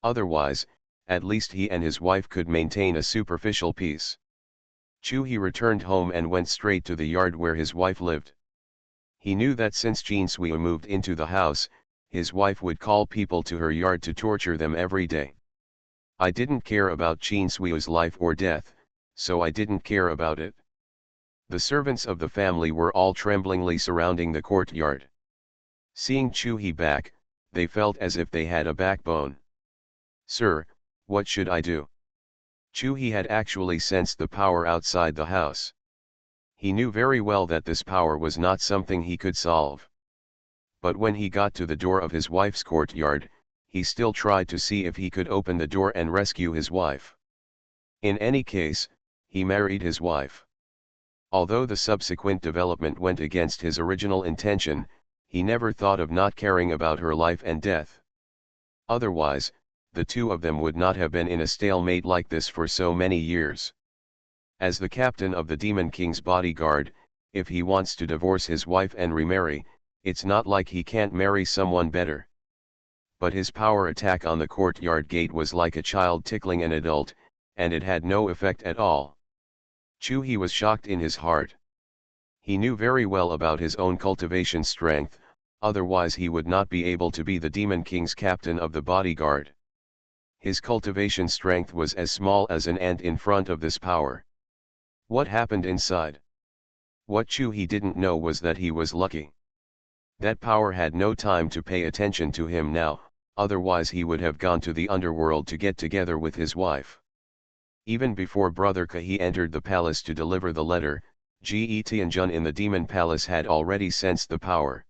Otherwise, at least he and his wife could maintain a superficial peace. He returned home and went straight to the yard where his wife lived. He knew that since Qin Suiyu moved into the house, his wife would call people to her yard to torture them every day. I didn't care about Qin Suiyu's life or death, so I didn't care about it. The servants of the family were all tremblingly surrounding the courtyard. Seeing He back, they felt as if they had a backbone. "Sir, what should I do?" He had actually sensed the power outside the house. He knew very well that this power was not something he could solve. But when he got to the door of his wife's courtyard, he still tried to see if he could open the door and rescue his wife. In any case, he married his wife. Although the subsequent development went against his original intention, he never thought of not caring about her life and death. Otherwise, the two of them would not have been in a stalemate like this for so many years. As the captain of the Demon King's bodyguard, if he wants to divorce his wife and remarry, it's not like he can't marry someone better. But his power attack on the courtyard gate was like a child tickling an adult, and it had no effect at all. He was shocked in his heart. He knew very well about his own cultivation strength, otherwise he would not be able to be the Demon King's captain of the bodyguard. His cultivation strength was as small as an ant in front of this power. What happened inside? What he didn't know was that he was lucky. That power had no time to pay attention to him now, otherwise he would have gone to the underworld to get together with his wife. Even before Brother Kahi entered the palace to deliver the letter, Ge Tianjun in the demon palace had already sensed the power.